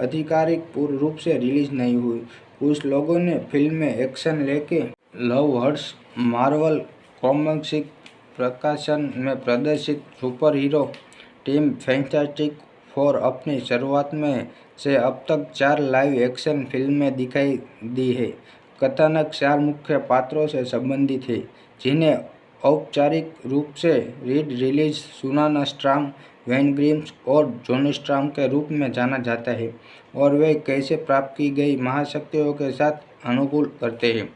आधिकारिक रूप से रिलीज नहीं हुई। कुछ लोगों ने फिल्म में एक्शन लेके लवहर्ट्स मार्वल कॉमिक्स प्रकाशन में प्रदर्शित super hero team fantastic four अपनी शुरुआत में से अब तक 4 लाइव एक्शन फिल्में दिखाई दी है। कथानक 4 मुख्य पात्रों से संबंधित है, जिन्हें औपचारिक रूप से रीड रिलीज सुनाना स्ट्रॉम, वेन ग्रिम्स और जॉनी स्ट्रॉम के रूप में जाना जाता है, और वे कैसे प्राप्त की गई महाशक्तियों के साथ अनुकूल करते हैं।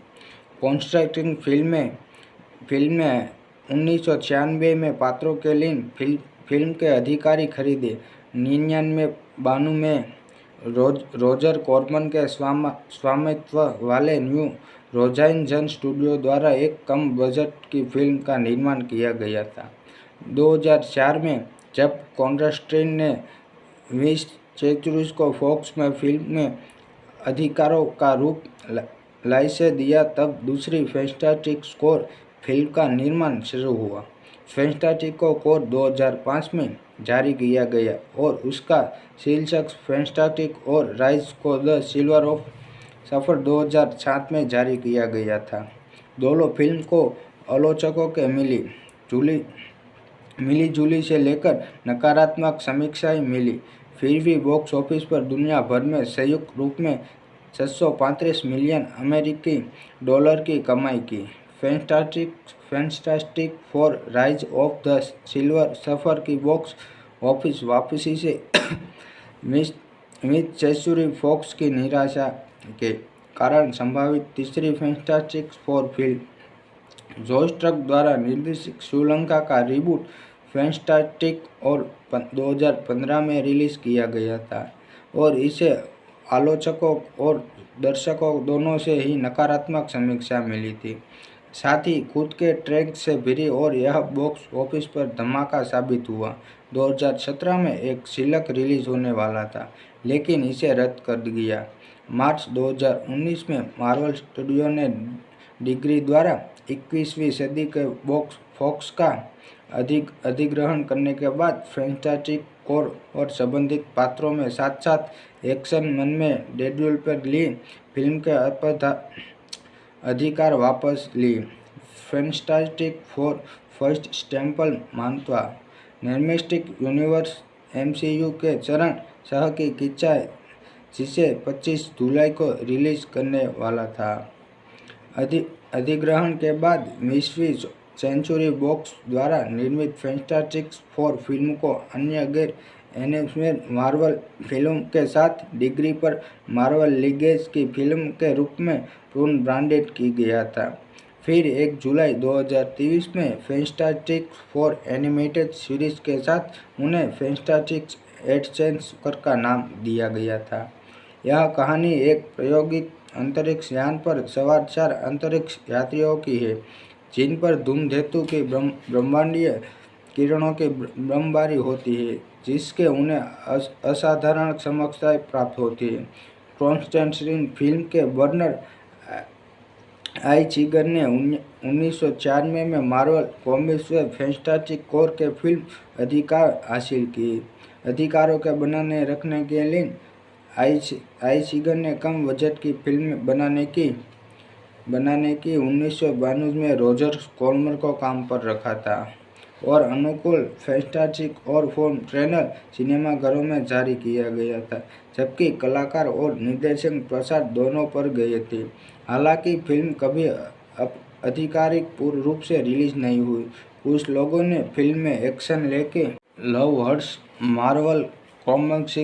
कॉन्स्टेंटाइन फिल्में 1996 में पात्रों के लिए फिल्म के अधिकारी खरीदे। 99-92 में रॉजर कॉर्मन के स्वामित्व वाले न्यू होराइजन स्टूडियो द्वारा एक कम बजट की फिल्म का निर्माण किया गया था। 2004 में जब कॉन्स्टेंटाइन ने 20 सेंचुरीज को फॉक्स में फिल्म में अधिकारों का रूप लाइसेंस दिया, तब दूसरी फैंटास्टिक फोर फिल्म का निर्माण शुरू हुआ। फैंटास्टिक फोर 2005 में जारी किया गया और उसका शीर्षक फैंटास्टिक और राइज को द सिल्वर सफर 2007 में जारी किया गया था। दोनों फिल्म को आलोचकों के मिली जुली से लेकर नकारात्मक समीक्षाएं मिली, फिर भी बॉक्स ऑफिस पर दुनिया भर में संयुक्त रूप में 635 मिलियन अमेरिकी डॉलर की कमाई की। Fantastic four rise of the silver सफर की बॉक्स ऑफिस वापसी से मिड सेंचुरी फॉक्स की निराशा के कारण संभावित तीसरी fantastic four film George truck द्वारा निर्देशित श्रीलंका का रिबूट फैंटास्टिक और 2015 में रिलीज किया गया था और इसे आलोचकों और दर्शकों दोनों से ही नकारात्मक समीक्षा मिली थी। साथ ही खुद के ट्रैक से भरी और यह बॉक्स ऑफिस पर धमाका साबित हुआ। 2017 में एक सिलक रिलीज होने वाला था, लेकिन इसे रद्द कर दिया। मार्च 2019 में मार्वल स्टूडियो ने डिग्री द्वारा 21वीं सदी के बॉक्स फॉक्स का अधिग्रहण करने के बाद फैंटास्टिक फोर और संबंधित पात्रों में साथ साथ एक्शन मन में डेडपूल पर ली फिल्म के अधिकार वापस ली। फैंटास्टिक फोर फर्स्ट स्टेपल मानवा सिनेमैटिक यूनिवर्स MCU के चरण सह की किस्सा जिसे 25 जुलाई को रिलीज करने वाला था। अधिग्रहण के बाद 20वीं सेंचुरी बॉक्स द्वारा निर्मित फैंटास्टिक फोर फिल्म को अन्य गैर एनिमेटेड मार्वल फिल्म के साथ डिग्री पर मार्वल लीगेसी की फिल्म के रूप में पुनर्ब्रांडेड किया गया था। फिर 1 जुलाई 2023 में फैंटास्टिक फोर एनिमेटेड सीरीज के साथ उन्हें फैंटास्टिक एडवेंचर का नाम दिया गया था। यह कहानी एक प्रायोगिक अंतरिक्ष यान पर सवार 4 अंतरिक्ष यात्रियों की है, जिन पर धूमकेतु की ब्रह्मांडीय किरणों की बमबारी होती है, जिसके उन्हें असाधारण क्षमताएं प्राप्त होती है। कॉन्स्टेंटाइन फिल्म के बर्नर आइचिगर ने 1994 में मार्वल कॉमिक्स में फैंटास्टिक फोर के फिल्म अधिकार हासिल किए। अधिकारों के बनाने रखने के लिए आइचिगर ने कम बजट की फिल्म बनाने की 1992 में रॉजर कॉर्मन को काम पर रखा था और अनुकूल फैंटास्टिक और फोर ट्रेलर सिनेमाघरों में जारी किया गया था, जबकि कलाकार और निर्देशक प्रसाद दोनों पर गए थे। हालांकि फिल्म कभी आधिकारिक रूप से रिलीज नहीं हुई। कुछ लोगों ने फिल्म में एक्शन लेके लव हर्ट्स मार्वल कॉमिक्स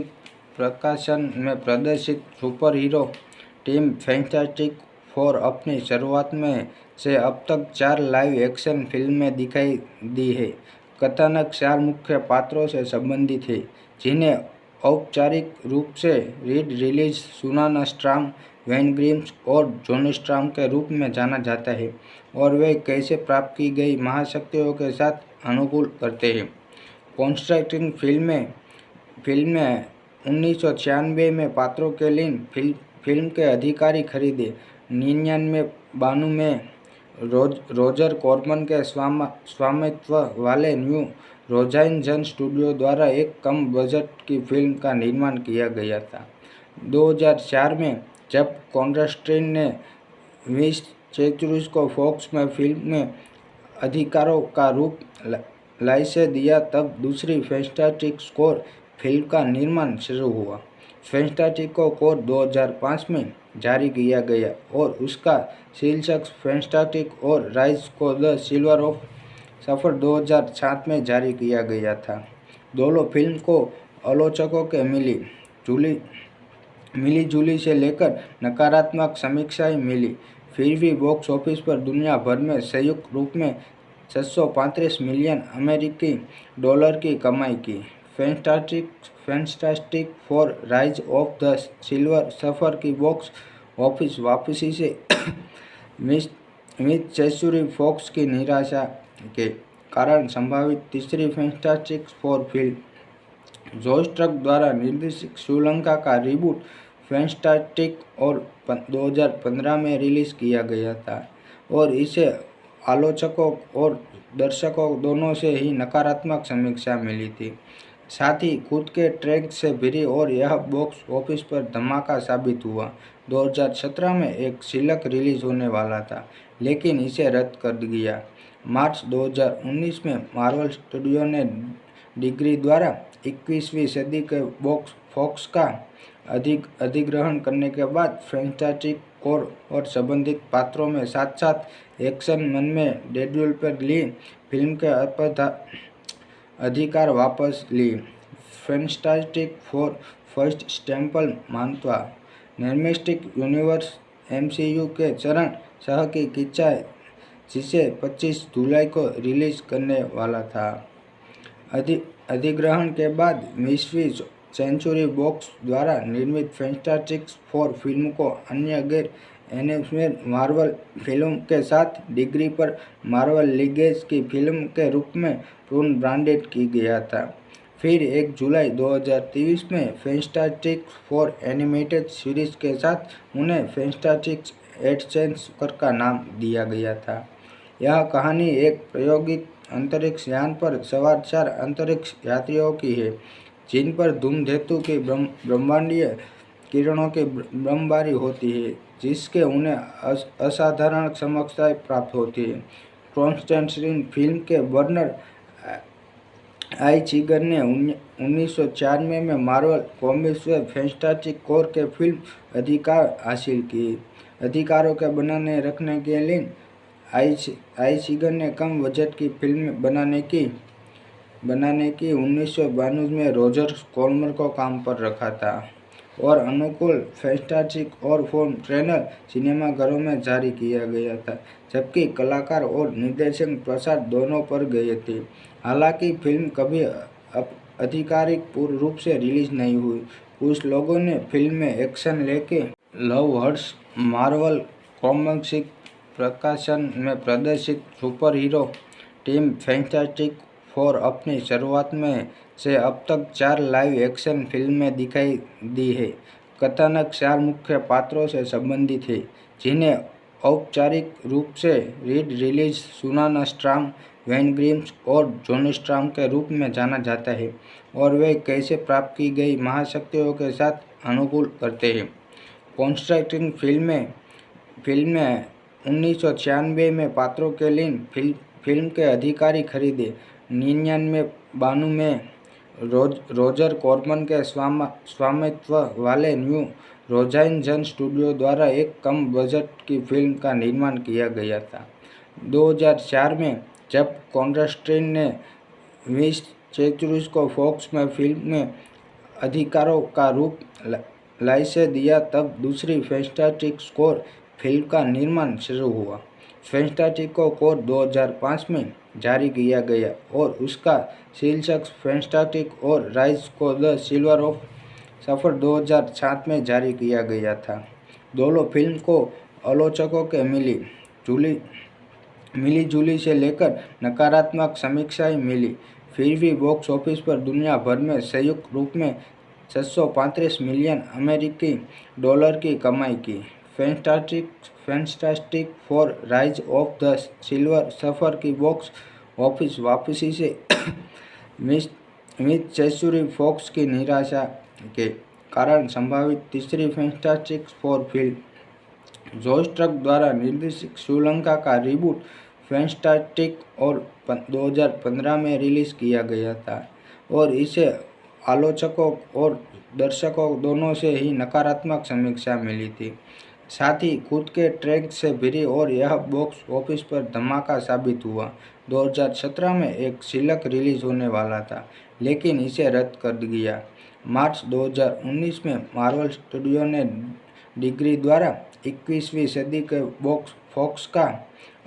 प्रकाशन में प्रदर्शित super hero team fantastic four अपनी शुरुआत में से अब तक 4 लाइव एक्शन फिल्में दिखाई दी है। कथानक 4 मुख्य पात्रों से संबंधित है, जिन्हें औपचारिक रूप से रीड रिलीज सुनाना स्ट्राम, वेन ग्रिम्स और जॉनी स्ट्राम के रूप में जाना जाता है, और वे कैसे प्राप्त की गई महाशक्तियों के साथ अनुकूल करते हैं। कॉन्स्टेंटाइन फिल्में 1996 में पात्रों के लिए फिल्म के अधिकारी खरीदे। 99-92 में रॉजर कॉर्मन के स्वामित्व वाले न्यू होराइजन स्टूडियो द्वारा एक कम बजट की फिल्म का निर्माण किया गया था। 2004 में जब कॉन्स्टेंटाइन ने विंस चेचुरिस को फॉक्स में फिल्म में अधिकारों का रूप लाइसेंस दिया, तब दूसरी फैंटास्टिक फोर फिल्म का निर्माण शुरू हुआ। फैंटास्टिक फोर 2005 में जारी किया गया और उसका शीर्षक फैंटास्टिक और राइज को द सिल्वर सफर 2007 में जारी किया गया था। दोनों फिल्म को आलोचकों के मिली जुली से लेकर नकारात्मक समीक्षाएं मिली, फिर भी बॉक्स ऑफिस पर दुनिया भर में संयुक्त रूप में 635 मिलियन अमेरिकी डॉलर की कमाई की। Fantastic four rise of the silver सफर की बॉक्स ऑफिस वापसी से मिस सेंचुरी फॉक्स की निराशा के कारण संभावित तीसरी fantastic four film George truck द्वारा निर्देशित श्रीलंका का रिबूट फैंटास्टिक और 2015 में रिलीज किया गया था, और इसे आलोचकों और दर्शकों दोनों से ही नकारात्मक समीक्षा मिली थी। साथ ही खुद के ट्रैक से भरी, और यह बॉक्स ऑफिस पर धमाका साबित हुआ। 2017 में एक शीलक रिलीज होने वाला था, लेकिन इसे रद्द कर दिया। मार्च 2019 में मार्वल स्टूडियो ने डिग्री द्वारा 21वीं सदी के फॉक्स का अधिग्रहण करने के बाद फैंटास्टिक फोर और संबंधित पात्रों में साथ साथ एक्शन मन में डेड्यूल पर ली फिल्म के अधिकार वापस ली। फैंटास्टिक फोर फर्स्ट स्टेपल मानवा सिनेमैटिक यूनिवर्स MCU के चरण सह की किस्सा, जिसे 25 जुलाई को रिलीज करने वाला था। अधिग्रहण के बाद 20वीं सेंचुरी बॉक्स द्वारा निर्मित फैंटास्टिक फोर फिल्म को अन्य गैर एनिमेटेड मार्वल फिल्म के साथ डिग्री पर मार्वल लीगेसी की फिल्म के रूप में पुनर्ब्रांडेड किया गया था। फिर 1 जुलाई 2023 में फैंटास्टिक फोर एनिमेटेड सीरीज के साथ उन्हें फैंटास्टिक एडवेंचर का नाम दिया गया था। यह कहानी एक प्रायोगिक अंतरिक्ष यान पर सवार 4 अंतरिक्ष यात्रियों की है, जिन पर धूमकेतु की ब्रह्मांडीय किरणों की बमबारी होती है, जिसके उन्हें असाधारण क्षमताएं प्राप्त होती है। कॉन्स्टेंटाइन फिल्म के बर्नर आइचिगर ने 1994 में मार्वल कॉमिक्स में फैंटास्टिक फोर के फिल्म अधिकार हासिल किए। अधिकारों के बनाने रखने के लिए आई सीगर ने कम बजट की फिल्म बनाने की 1992 में रॉजर कॉर्मन को काम पर रखा था और अनुकूल फैंटास्टिक और फोन ट्रेलर सिनेमाघरों में जारी किया गया था, जबकि कलाकार और निर्देशक प्रसाद दोनों पर गए थे। हालांकि फिल्म कभी आधिकारिक पूर्ण रूप से रिलीज नहीं हुई। कुछ लोगों ने फिल्म में एक्शन लेके लव हर्ट्स मार्वल कॉमिक्स प्रकाशन में प्रदर्शित super hero team fantastic four अपनी शुरुआत में से अब तक 4 लाइव एक्शन फिल्में दिखाई दी है। कथानक 4 मुख्य पात्रों से संबंधित है, जिन्हें औपचारिक रूप से रीड रिलीज सुनाना स्ट्रांग, वेन ग्रिम्स और जॉनी स्ट्रांग के रूप में जाना जाता है और वे कैसे प्राप्त की गई महाशक्तियों के साथ अनुकूल करते हैं। कॉन्स्ट्रक्टिंग फिल्में 1996 में पात्रों के लिए फिल्म के अधिकारी खरीदे। 99-92 में रॉजर कॉर्मन के स्वामित्व वाले न्यू होराइजन स्टूडियो द्वारा एक कम बजट की फिल्म का निर्माण किया गया था। 2004 में जब कॉन्स्टेंटाइन ने विंस चेचुरिस को फॉक्स में फिल्म में अधिकारों का रूप लाइसेंस दिया, तब दूसरी फैंटास्टिक फोर फिल्म का निर्माण शुरू हुआ। फैंटास्टिक फोर 2005 में जारी किया गया और उसका शीर्षक फैंटास्टिक और राइज को द सिल्वर ऑफ सफर 2007 में जारी किया गया था। दोनों फिल्म को आलोचकों के मिली जुली से लेकर नकारात्मक समीक्षाएं मिली, फिर भी बॉक्स ऑफिस पर दुनिया भर में संयुक्त रूप में 635 मिलियन अमेरिकी डॉलर की कमाई की। Fantastic four rise of the silver सफर की बॉक्स ऑफिस वापसी से मिस सेंचुरी फॉक्स की निराशा के कारण संभावित तीसरी fantastic four film Josh truck द्वारा निर्देशित श्रीलंका का रिबूट फैंटास्टिक और 2015 में रिलीज किया गया था और इसे आलोचकों और दर्शकों दोनों से ही नकारात्मक समीक्षा मिली थी। साथ ही खुद के ट्रैक से भरी और यह बॉक्स ऑफिस पर धमाका साबित हुआ। 2017 में एक शीलक रिलीज होने वाला था, लेकिन इसे रद्द कर दिया। मार्च 2019 में मार्वल स्टूडियो ने डिज्नी द्वारा 21वीं सदी के फॉक्स का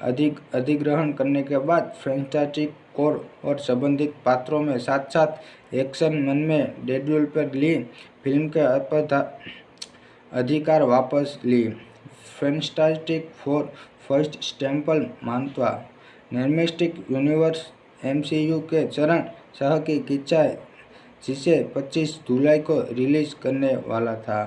अधिग्रहण करने के बाद फैंटास्टिक फोर और संबंधित पात्रों में साथ साथ एक्शन मन में डेडपूल पर ली फिल्म के अधिकार वापस ली। फैंटास्टिक फोर फर्स्ट स्टेपल मानवा सिनेमैटिक यूनिवर्स MCU के चरण सह की किस्सा, जिसे 25 जुलाई को रिलीज करने वाला था।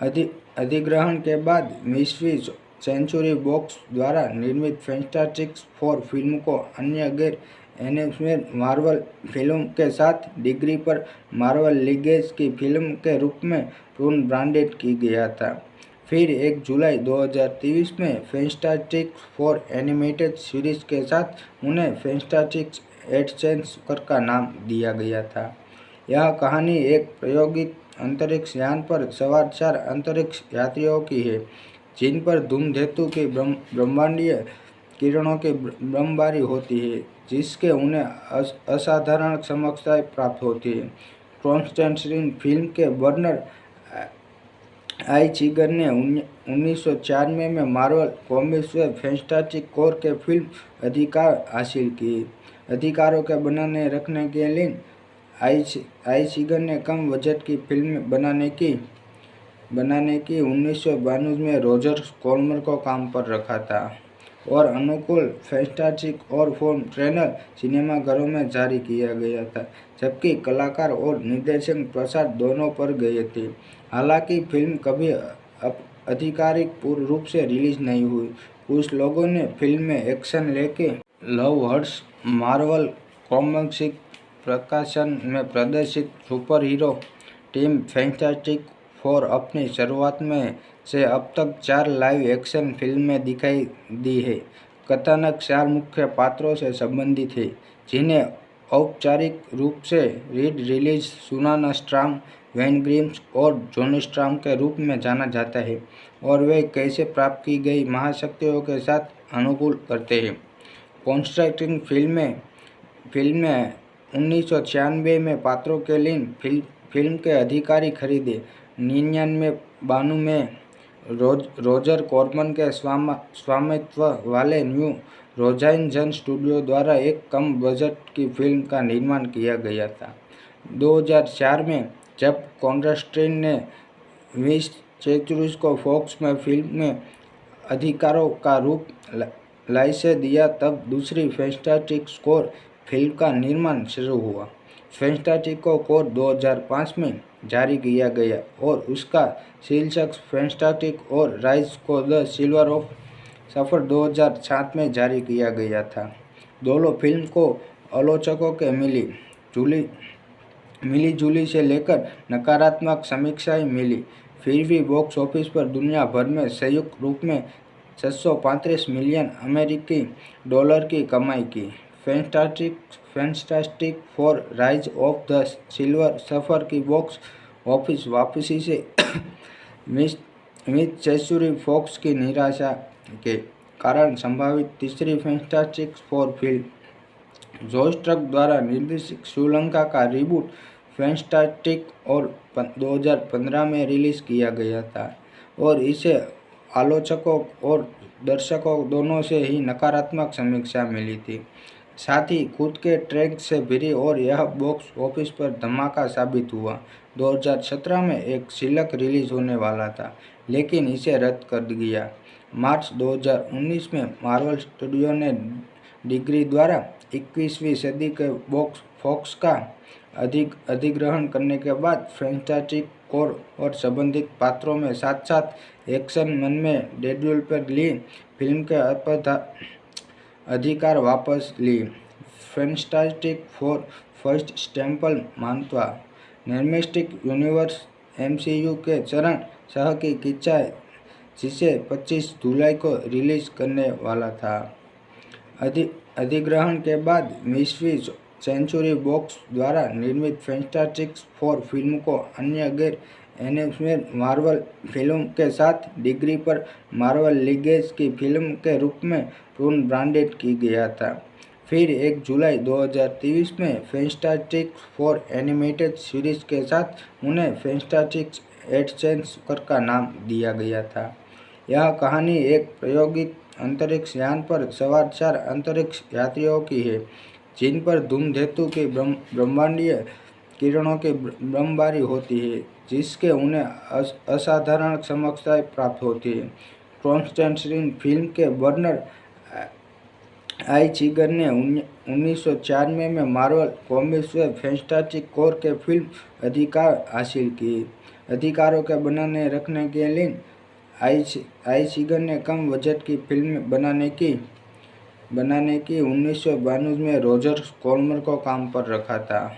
अधिग्रहण के बाद 20वीं सेंचुरी बॉक्स द्वारा निर्मित फैंटास्टिक फोर फिल्म को अन्य गैर एनिमेटेड मार्वल फिल्म के साथ डिज्नी पर मार्वल लीजेंड्स की फिल्म के रूप में पुनर्ब्रांडेड किया गया था। फिर 1 जुलाई 2023 में फैंटास्टिक फोर एनिमेटेड सीरीज के साथ उन्हें फैंटास्टिक एडवेंचर का नाम दिया गया था। यह कहानी एक प्रायोगिक अंतरिक्ष यान पर सवार 4 अंतरिक्ष यात्रियों की है, जिन पर धूमकेतु की ब्रह्मांडीय किरणों की बमबारी होती है, जिसके उन्हें असाधारण क्षमताएं प्राप्त होती है। कॉन्स्टेंटाइन फिल्म के बर्नर आई सीगर ने 1994 में मार्वल कॉमिक्स में फैंटास्टिक फोर के फिल्म अधिकार हासिल किए। अधिकारों के बनाने रखने के लिए आई सीगर ने कम बजट की फिल्म बनाने की 1992 में रॉजर कॉर्मन को काम पर रखा था और अनुकूल फैंटास्टिक और फोन ट्रेलर सिनेमाघरों में जारी किया गया था, जबकि कलाकार और निर्देशक प्रसाद दोनों पर गए थे। हालांकि फिल्म कभी आधिकारिक पूर्ण रूप से रिलीज नहीं हुई। कुछ लोगों ने फिल्म में एक्शन लेके लव हर्ट्स मार्वल कॉमिक्स प्रकाशन में प्रदर्शित super hero team fantastic four अपनी शुरुआत में से अब तक 4 लाइव एक्शन फिल्में दिखाई दी है। कथानक 4 मुख्य पात्रों से संबंधित है, जिन्हें औपचारिक रूप से रीड रिलीज सुनाना स्ट्रांग, वेन ग्रिम्स और जॉनी स्ट्रांग के रूप में जाना जाता है और वे कैसे प्राप्त की गई महाशक्तियों के साथ अनुकूल करते हैं। कॉन्स्ट्रक्टिंग फिल्में 1996 में पात्रों के लिए फिल्म के अधिकारी खरीदे। 99-92 में रोजर कॉर्मन के स्वामित्व वाले न्यू होराइजन स्टूडियो द्वारा एक कम बजट की फिल्म का निर्माण किया गया था। 2004 में जब कॉन्स्टेंटाइन ने विंस चेचुरिस को फॉक्स में फिल्म में अधिकारों का रूप लाइसेंस दिया, तब दूसरी फैंटास्टिक फोर फिल्म का निर्माण शुरू हुआ। फैंटास्टिक फोर 2005 में जारी किया गया और उसका शीर्षक fantastic four rise of the silver surfer 2007 में जारी किया गया था। दोनों फिल्म को आलोचकों के मिली जुली से लेकर नकारात्मक समीक्षाएं मिली, फिर भी बॉक्स ऑफिस पर दुनिया भर में संयुक्त रूप में 635 मिलियन अमेरिकी डॉलर की कमाई की। Fantastic four rise of the silver surfer की बॉक्स ऑफिस वापसी से मिस चेचुरी फॉक्स की निराशा के कारण संभावित तीसरी fantastic four film George truck द्वारा निर्देशित श्रीलंका का रिबूट फैंटास्टिक और 2015 में रिलीज किया गया था और इसे आलोचकों और दर्शकों दोनों से ही नकारात्मक समीक्षा मिली थी। साथ ही खुद के ट्रैक से भरी और यह बॉक्स ऑफिस पर धमाका साबित हुआ। 2017 में एक शीलक रिलीज होने वाला था, लेकिन इसे रद्द कर दिया। मार्च 2019 में मार्वल स्टूडियो ने डिज्नी द्वारा 21वीं सदी के फॉक्स का अधिग्रहण करने के बाद फैंटास्टिक फोर और संबंधित पात्रों में साथ साथ एक्शन मन में डेडपूल पर ली फिल्म के अधिकार वापस ली। फैंटास्टिक फोर फर्स्ट स्टेपल मानवा सिनेमैटिक यूनिवर्स MCU के चरण सह की किस्सा, जिसे 25 जुलाई को रिलीज करने वाला था। अधिग्रहण के बाद 20वीं सेंचुरी बॉक्स द्वारा निर्मित फैंटास्टिक फोर फिल्म को अन्य गैर एनिमेटेड मार्वल फिल्म के साथ डिज्नी पर मार्वल लीजेंड्स की फिल्म के रूप में पुनर्ब्रांडेड किया गया था। फिर 1 जुलाई 2023 में फैंटास्टिक फोर एनिमेटेड सीरीज के साथ उन्हें फैंटास्टिक एडवेंचर का नाम दिया गया था। यह कहानी एक प्रायोगिक अंतरिक्ष यान पर सवार 4 अंतरिक्ष यात्रियों की है, जिन पर धूमकेतु की ब्रह्मांडीय किरणों की बमबारी होती है, जिसके उन्हें असाधारण क्षमताएं प्राप्त होती है। कॉन्स्टेंटाइन फिल्म के बर्नर आइज़गर ने 1994 में मार्वल कॉमिक्स में फैंटास्टिक फोर के फिल्म अधिकार हासिल किए। अधिकारों के बनाने रखने के लिए आइज़गर ने कम बजट की फिल्म बनाने की 1992 में रोजर कॉर्मन को काम पर रखा था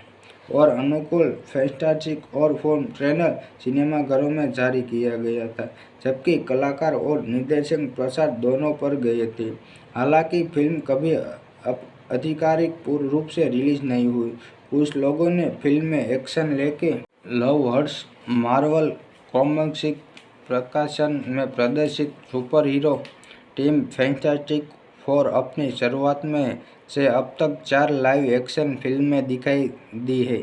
और अनुकूल फैंटास्टिक फोर ट्रेलर सिनेमाघरों में जारी किया गया था, जबकि कलाकार और निर्देशक प्रसाद दोनों पर गए थे। हालांकि फिल्म कभी आधिकारिक रूप से रिलीज नहीं हुई। कुछ लोगों ने फिल्म में एक्शन लेके लव हर्ट्स मार्वल कॉमिक्स प्रकाशन में प्रदर्शित super hero team fantastic four अपनी शुरुआत में से अब तक 4 लाइव एक्शन फिल्में दिखाई दी है।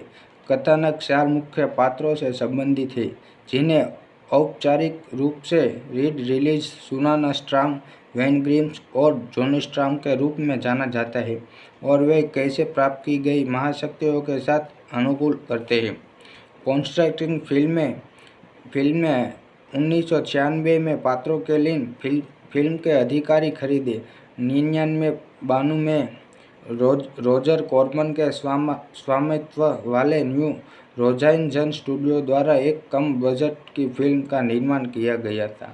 कथानक 4 मुख्य पात्रों से संबंधित है, जिन्हें औपचारिक रूप से रीड रिलीज सुनाना स्ट्रॉम, वेन ग्रिम्स और जॉनी स्ट्रॉम के रूप में जाना जाता है, और वे कैसे प्राप्त की गई महाशक्तियों के साथ अनुकूल करते हैं। कॉन्स्ट्रक्टिंग फिल्में 1996 में पात्रों के लिए फिल्म के अधिकारी खरीदे। 99-92 में रोजर कॉर्मन के स्वामित्व वाले न्यू होराइजन स्टूडियो द्वारा एक कम बजट की फिल्म का निर्माण किया गया था।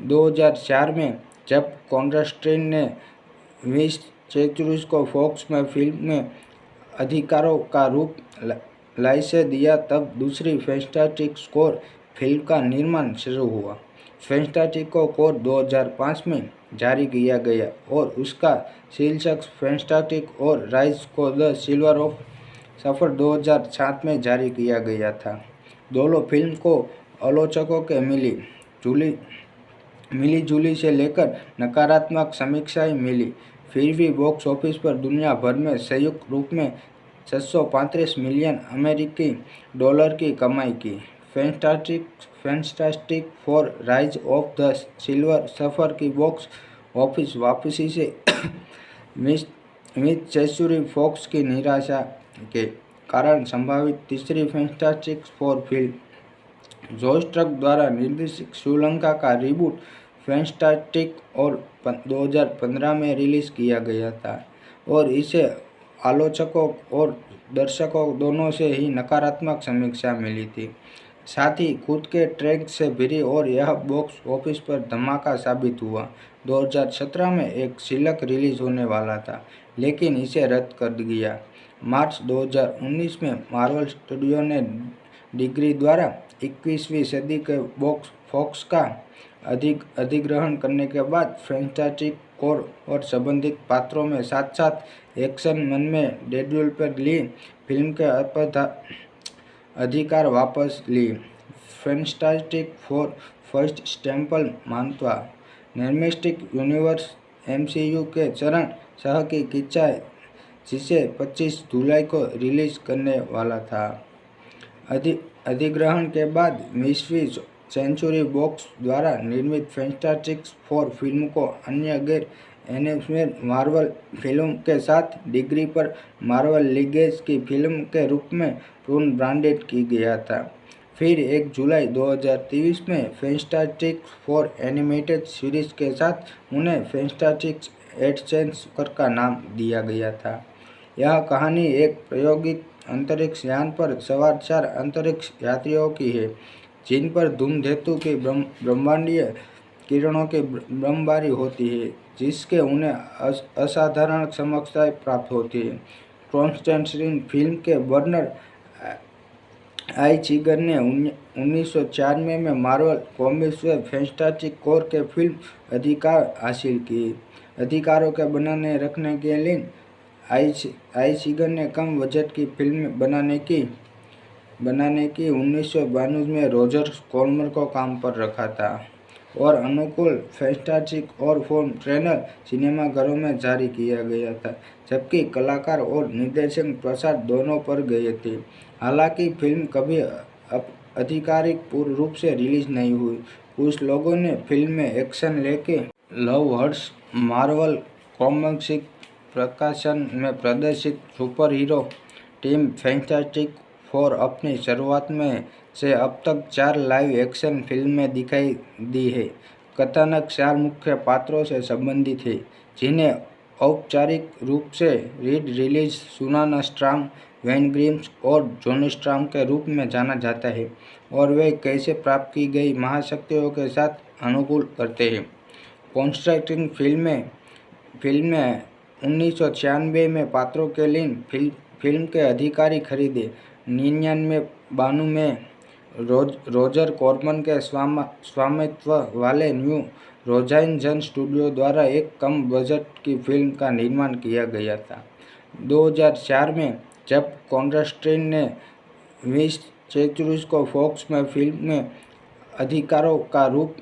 2004 में जब कॉन्स्टेंटाइन ने विंस चेचुरिस को फॉक्स में फिल्म में अधिकारों का रूप लाइसेंस दिया, तब दूसरी फैंटास्टिक फोर फिल्म का निर्माण शुरू हुआ। फैंटास्टिक फोर 2005 में जारी किया गया और उसका शीर्षक fantastic four rise of the silver surfer 2007 में जारी किया गया था। दोनों फिल्म को आलोचकों के मिली जुली से लेकर नकारात्मक समीक्षाएं मिली, फिर भी बॉक्स ऑफिस पर दुनिया भर में संयुक्त रूप में 635 मिलियन अमेरिकी डॉलर की कमाई की। Fantastic four rise of the silver सफर की बॉक्स ऑफिस वापसी से मिड सेंचुरी फॉक्स की निराशा के कारण संभावित तीसरी fantastic four film George truck द्वारा निर्देशित श्रीलंका का रिबूट फैंटास्टिक और 2015 में रिलीज किया गया था और इसे आलोचकों और दर्शकों दोनों से ही नकारात्मक समीक्षा मिली थी। साथ ही खुद के ट्रैक से भरी और यह बॉक्स ऑफिस पर धमाका साबित हुआ। 2017 में एक शीलक रिलीज होने वाला था, लेकिन इसे रद्द कर दिया। मार्च 2019 में मार्वल स्टूडियो ने डिज्नी द्वारा 21वीं सदी के बॉक्स फॉक्स का अधिग्रहण करने के बाद फैंटास्टिक फोर और संबंधित पात्रों में साथ साथ एक्शन मन में डेडपूल पर ली फिल्म के अधिकार वापस ली। फैंटास्टिक फोर फर्स्ट स्टेपल मानवा सिनेमैटिक यूनिवर्स MCU के चरण सह की किस्सा जिसे 25 जुलाई को रिलीज करने वाला था। अधिग्रहण के बाद 20वीं सेंचुरी बॉक्स द्वारा निर्मित फैंटास्टिक फोर फिल्म को अन्य गैर एनिमेटेड मार्वल फिल्म के साथ डिज्नी पर मार्वल लीजेंड्स की फिल्म के रूप में पुनर्ब्रांडेड किया गया था। फिर 1 जुलाई 2023 में फैंटास्टिक फोर एनिमेटेड सीरीज के साथ उन्हें फैंटास्टिक एडवेंचर का नाम दिया गया था। यह कहानी एक प्रायोगिक अंतरिक्ष यान पर सवार 4 अंतरिक्ष यात्रियों की है, जिन पर धूमकेतु की ब्रह्मांडीय किरणों की बमबारी होती है, जिसके उन्हें असाधारण क्षमताएं प्राप्त होती है। कॉन्स्टेंटाइन फिल्म के बर्नर आइचिगर ने 1994 में मार्वल कॉमिक्स में फैंटास्टिक फोर के फिल्म अधिकार हासिल किए। अधिकारों के बनाने रखने के लिए आइचिगर ने कम बजट की फिल्म बनाने की 1992 में रॉजर कॉर्मन को काम पर रखा था और अनुकूल फैंटास्टिक और फोर ट्रेलर सिनेमाघरों में जारी किया गया था, जबकि कलाकार और निर्देशक प्रसाद दोनों पर गए थे। हालांकि फिल्म कभी आधिकारिक रूप से रिलीज नहीं हुई। कुछ लोगों ने फिल्म में एक्शन लेके लव हर्ट्स मार्वल कॉमिक्स प्रकाशन में प्रदर्शित super hero team fantastic four अपनी शुरुआत में से अब तक 4 लाइव एक्शन फिल्में दिखाई दी है। कथानक 4 मुख्य पात्रों से संबंधित है, जिन्हें औपचारिक रूप से रीड रिलीज सुनाना स्ट्राम, वेन ग्रिम्स और जॉनी स्ट्राम के रूप में जाना जाता है और वे कैसे प्राप्त की गई महाशक्तियों के साथ अनुकूल करते हैं। कॉन्स्टेंटाइन फिल्में 1996 में पात्रों के लिए फिल्म के अधिकारी खरीदे। 99-92 में रॉजर कॉर्मन के स्वामित्व वाले न्यू होराइजन स्टूडियो द्वारा एक कम बजट की फिल्म का निर्माण किया गया था। 2004 में जब कॉन्स्टेंटाइन ने 20 सेंचुरीज को फॉक्स में फिल्म में अधिकारों का रूप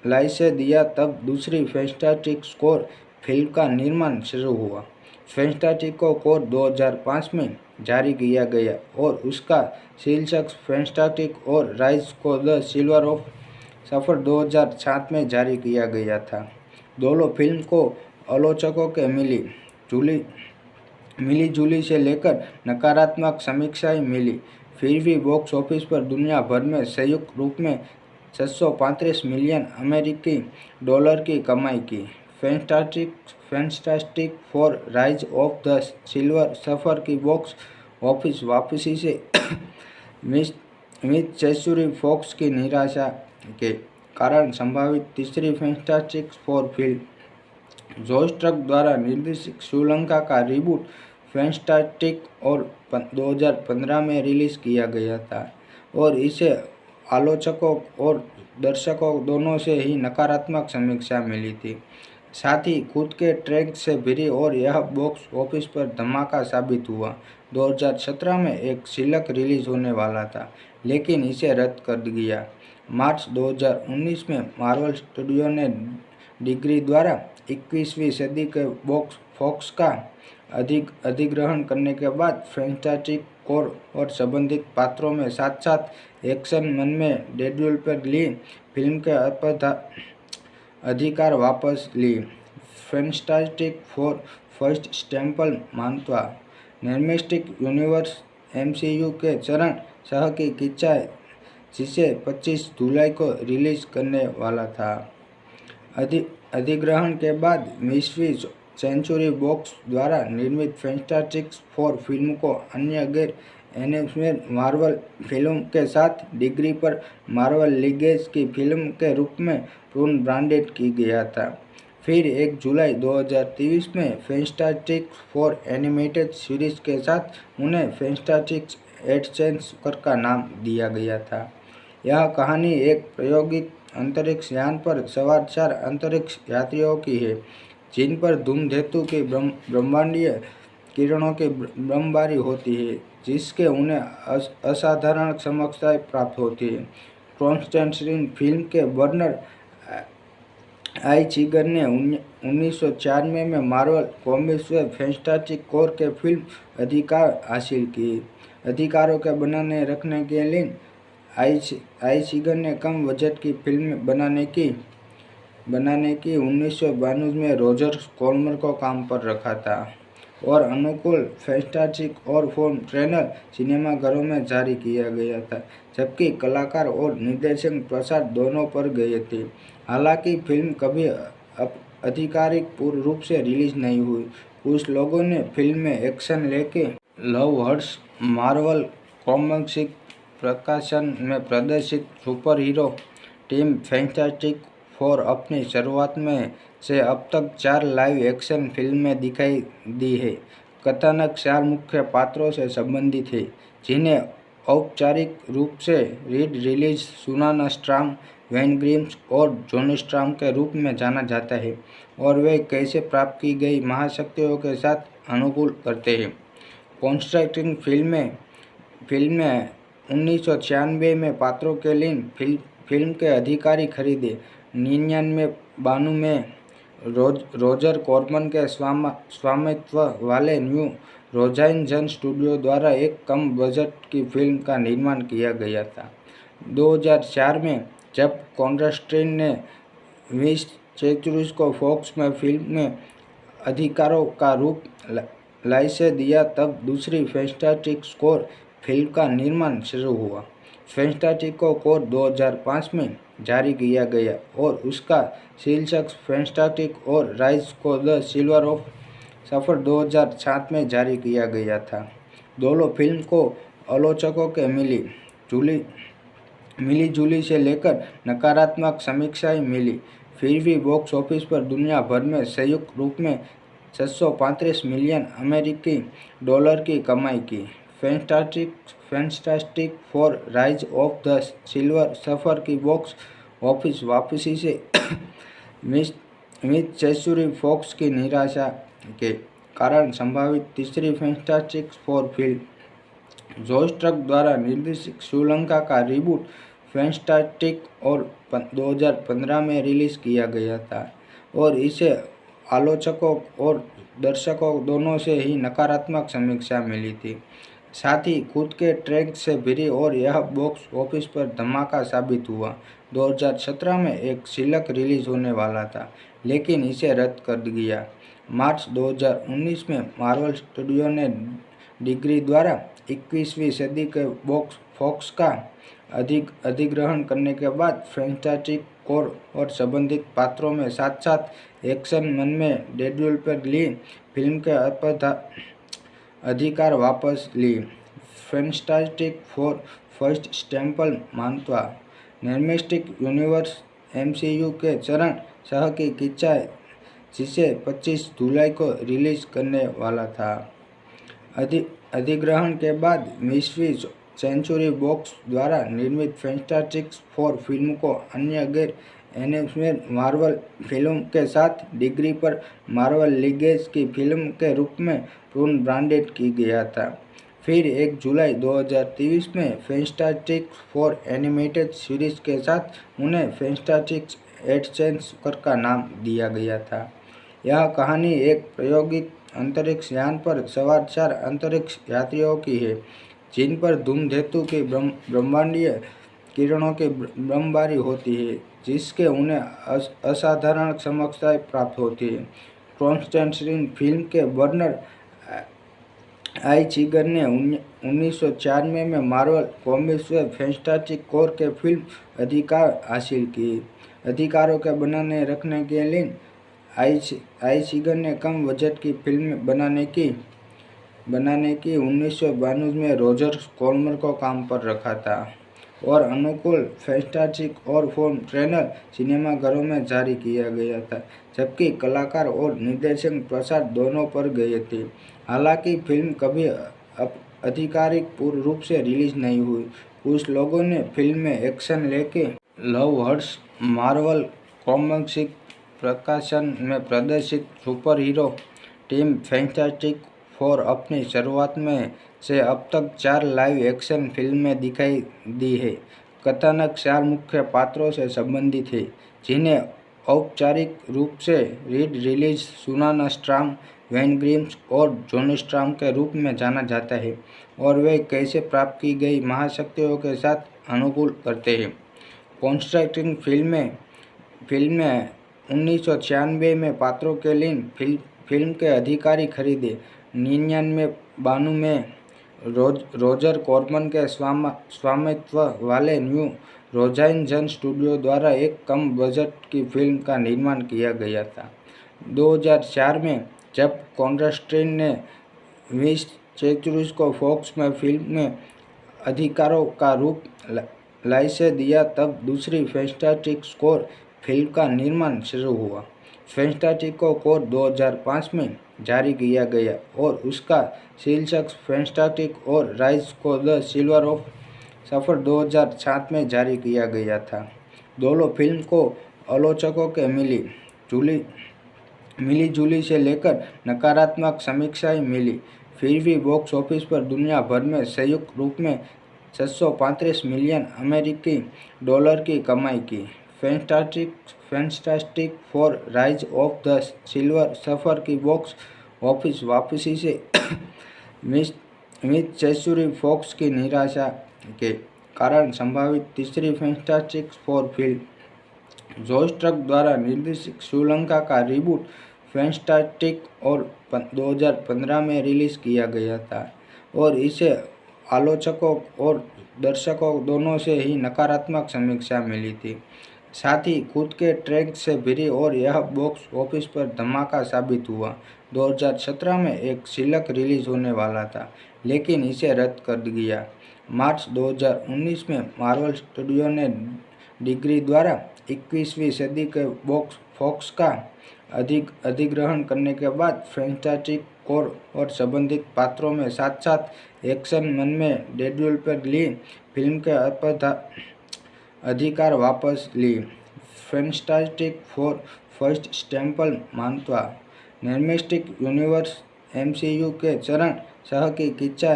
लाइसेंस दिया, तब दूसरी फैंटास्टिक फोर फिल्म का निर्माण शुरू हुआ। फैंटास्टिक फोर 2005 में जारी किया गया और उसका शीर्षक फैंटास्टिक और राइज ऑफ द सिल्वर सफर 2007 में जारी किया गया था। दोनों फिल्म को आलोचकों के मिली जुली से लेकर नकारात्मक समीक्षाएं मिली, फिर भी बॉक्स ऑफिस पर दुनिया भर में संयुक्त रूप में 635 मिलियन अमेरिकी डॉलर की कमाई की। Fantastic four rise of the silver सफर की बॉक्स ऑफिस वापसी से मिड सेंचुरी फॉक्स की निराशा के कारण संभावित तीसरी fantastic four film George truck द्वारा निर्देशित श्रीलंका का रिबूट फैंटास्टिक और 2015 में रिलीज किया गया था और इसे आलोचकों और दर्शकों दोनों से ही नकारात्मक समीक्षा मिली थी। साथ ही खुद के ट्रैक से भरी और यह बॉक्स ऑफिस पर धमाका साबित हुआ। 2017 में एक शीलक रिलीज होने वाला था, लेकिन इसे रद्द कर दिया। मार्च 2019 में मार्वल स्टूडियो ने डिग्री द्वारा 21वीं सदी के बॉक्स फॉक्स का अधिग्रहण करने के बाद फैंटास्टिक फोर और संबंधित पात्रों में साथ साथ एक्शन मन में डेडपूल पर ली फिल्म के अधिकार वापस ली। फैंटास्टिक फोर फर्स्ट स्टेपल मानवा सिनेमैटिक यूनिवर्स MCU के चरण सह की किस्सा जिसे 25 जुलाई को रिलीज करने वाला था। अधिग्रहण के बाद 20वीं सेंचुरी बॉक्स द्वारा निर्मित फैंटास्टिक फोर फिल्म को अन्य गैर एनिमेटेड मार्वल फिल्म के साथ डिग्री पर मार्वल लीगेसी की फिल्म के रूप में पुनर्ब्रांडेड किया गया था। फिर 1 जुलाई 2023 में फैंटास्टिक फोर एनिमेटेड सीरीज के साथ उन्हें फैंटास्टिक एडवेंचर का नाम दिया गया था। यह कहानी एक प्रायोगिक अंतरिक्ष यान पर सवार 4 अंतरिक्ष यात्रियों की है जिन पर धूमकेतु की ब्रह्मांडीय किरणों की बमबारी होती है जिसके उन्हें असाधारण क्षमताएं प्राप्त होती है। कॉन्स्टेंटाइन फिल्म के बर्नर आइचिगर ने 1994 में मार्वल कॉमिक्स में फैंटास्टिक फोर के फिल्म अधिकार हासिल किए। अधिकारों के बनाने रखने के लिए आइचिगर ने कम बजट की फिल्म बनाने की 1992 में रॉजर कॉर्मन को काम पर रखा था और अनुकूल फैंटास्टिक और फोर ट्रेलर सिनेमाघरों में जारी किया गया था जबकि कलाकार और निर्देशक प्रसाद दोनों पर गए थे। हालांकि फिल्म कभी आधिकारिक रूप से रिलीज नहीं हुई। कुछ लोगों ने फिल्म में एक्शन लेके लव हर्ट्स मार्वल कॉमिक्स प्रकाशन में प्रदर्शित super hero team fantastic four अपनी शुरुआत में से अब तक 4 लाइव एक्शन फिल्में दिखाई दी है। कथानक 4 मुख्य पात्रों से संबंधित है जिन्हें औपचारिक रूप से रीड रिलीज सुनाना स्ट्रॉम वेन ग्रिम्स और जॉनी स्ट्रॉम के रूप में जाना जाता है और वे कैसे प्राप्त की गई महाशक्तियों के साथ अनुकूल करते हैं। कॉन्स्टेंटाइन फिल्में 1996 में पात्रों के लिए फिल्म के अधिकारी खरीदे। 99 में रॉजर कॉर्मन के स्वामित्व वाले न्यू होराइजन स्टूडियो द्वारा एक कम बजट की फिल्म का निर्माण किया गया था। 2004 में जब कॉन्स्टेंटाइन ने 20 सेंचुरीज को फॉक्स में फिल्म में अधिकारों का रूप लाइसेंस दिया तब दूसरी फैंटास्टिक फोर फिल्म का निर्माण शुरू हुआ। फैंटास्टिक फोर 2005 में जारी किया गया और उसका शीर्षक फैंटास्टिक और राइज को द सिल्वर सफर 2007 में जारी किया गया था। दोनों फिल्म को आलोचकों के मिली जुली से लेकर नकारात्मक समीक्षाएं मिली। फिर भी बॉक्स ऑफिस पर दुनिया भर में संयुक्त रूप में 635 मिलियन अमेरिकी डॉलर की कमाई की। Fantastic four rise of the silver सफर की बॉक्स ऑफिस वापसी से मिड सेंचुरी फॉक्स की निराशा के कारण संभावित तीसरी fantastic four film George truck द्वारा निर्देशित श्रीलंका का रिबूट फैंटास्टिक और 2015 में रिलीज किया गया था और इसे आलोचकों और दर्शकों दोनों से ही नकारात्मक समीक्षा मिली थी। साथ ही खुद के ट्रैक से भरी और यह बॉक्स ऑफिस पर धमाका साबित हुआ। 2017 में एक शीलक रिलीज होने वाला था लेकिन इसे रद्द कर दिया। मार्च 2019 में मार्वल स्टूडियो ने डिग्री द्वारा 21वीं सदी के बॉक्स फॉक्स का अधिग्रहण करने के बाद फैंटास्टिक फोर और संबंधित पात्रों में साथ साथ एक्शन मन में डेडपूल पर ली फिल्म के अधिकार वापस ली। फैंटास्टिक फोर फर्स्ट स्टेपल मानवा सिनेमैटिक यूनिवर्स MCU के चरण सह की किस्सा जिसे 25 जुलाई को रिलीज करने वाला था। अधिग्रहण के बाद 20वीं सेंचुरी बॉक्स द्वारा निर्मित फैंटास्टिक फोर फिल्म को अन्य गैर एनिमेटेड मार्वल फिल्म के साथ डिग्री पर मार्वल लीगेसी की फिल्म के रूप में पुनर्ब्रांडेड किया गया था। फिर 1 जुलाई 2023 में फैंटास्टिक फोर एनिमेटेड सीरीज के साथ उन्हें फैंटास्टिक एडवेंचर का नाम दिया गया था। यह कहानी एक प्रायोगिक अंतरिक्ष यान पर सवार 4 अंतरिक्ष यात्रियों की है, जिन पर धूमकेतु की ब्रह्मांडीय किरणों की बमबारी होती है, जिसके उन्हें असाधारण क्षमताएं प्राप्त होती है। कॉन्स्टेंटाइन फिल्म के बर्नर आइचिगर ने 1994 में मार्वल कॉमिक्स में फैंटास्टिक फोर के फिल्म अधिकार हासिल किए। अधिकारों के बनाने रखने के लिए आइचिगर ने कम बजट की फिल्म बनाने की 1992 में रॉजर कॉर्मन को काम पर रखा था और अनुकूल फैंटास्टिक और फोर ट्रेलर सिनेमाघरों में जारी किया गया था, जबकि कलाकार और निर्देशक प्रसाद दोनों पर गए थे। हालांकि फिल्म कभी आधिकारिक रूप से रिलीज नहीं हुई। कुछ लोगों ने फिल्म में एक्शन लेके लव हर्ट्स मार्वल कॉमिक्स प्रकाशन में प्रदर्शित super hero team fantastic four अपनी शुरुआत में से अब तक 4 लाइव एक्शन फिल्में दिखाई दी है। कथानक 4 मुख्य पात्रों से संबंधित है, जिन्हें औपचारिक रूप से रीड रिलीज सुनाना स्ट्राम, वेन ग्रिम्स और जॉनी स्ट्राम के रूप में जाना जाता है, और वे कैसे प्राप्त की गई महाशक्तियों के साथ अनुकूल करते हैं। कॉन्स्टेंटाइन फिल्में 1996 में पात्रों के लिए फिल्म के अधिकारी खरीदे। 99-92 में रॉजर कॉर्मन के स्वामित्व वाले न्यू होराइजन स्टूडियो द्वारा एक कम बजट की फिल्म का निर्माण किया गया था। 2004 में जब कॉन्स्टेंटाइन ने विंस चेचुरिस को फॉक्स में फिल्म में अधिकारों का रूप लाइसेंस दिया, तब दूसरी फैंटास्टिक फोर फिल्म का निर्माण शुरू हुआ। फैंटास्टिक फोर 2005 में जारी किया गया और उसका शीर्षक फैंटास्टिक और राइज को द सिल्वर ऑफ सफर 2007 में जारी किया गया था। दोनों फिल्म को आलोचकों के मिली जुली से लेकर नकारात्मक समीक्षाएं मिली, फिर भी बॉक्स ऑफिस पर दुनिया भर में संयुक्त रूप में 635 मिलियन अमेरिकी डॉलर की कमाई की। Fantastic four rise of the silver सफर की बॉक्स ऑफिस वापसी से मिस चेचुरी फॉक्स की निराशा के कारण संभावित तीसरी fantastic four film Josh truck द्वारा निर्देशित श्रीलंका का रिबूट फैंटास्टिक और 2015 में रिलीज किया गया था, और इसे आलोचकों और दर्शकों दोनों से ही नकारात्मक समीक्षा मिली थी। साथ ही खुद के ट्रैक से भरी, और यह बॉक्स ऑफिस पर धमाका साबित हुआ। 2017 में एक शीलक रिलीज होने वाला था, लेकिन इसे रद्द कर दिया। मार्च 2019 में मार्वल स्टूडियो ने डिज्नी द्वारा 21वीं सदी के फॉक्स का अधिग्रहण करने के बाद फैंटास्टिक फोर और संबंधित पात्रों में साथ साथ एक्शन मन में डेडपूल पर ली फिल्म के अधिकार वापस ली। फैंटास्टिक फोर फर्स्ट स्टेपल मानवा सिनेमैटिक यूनिवर्स MCU के चरण सह की किस्सा,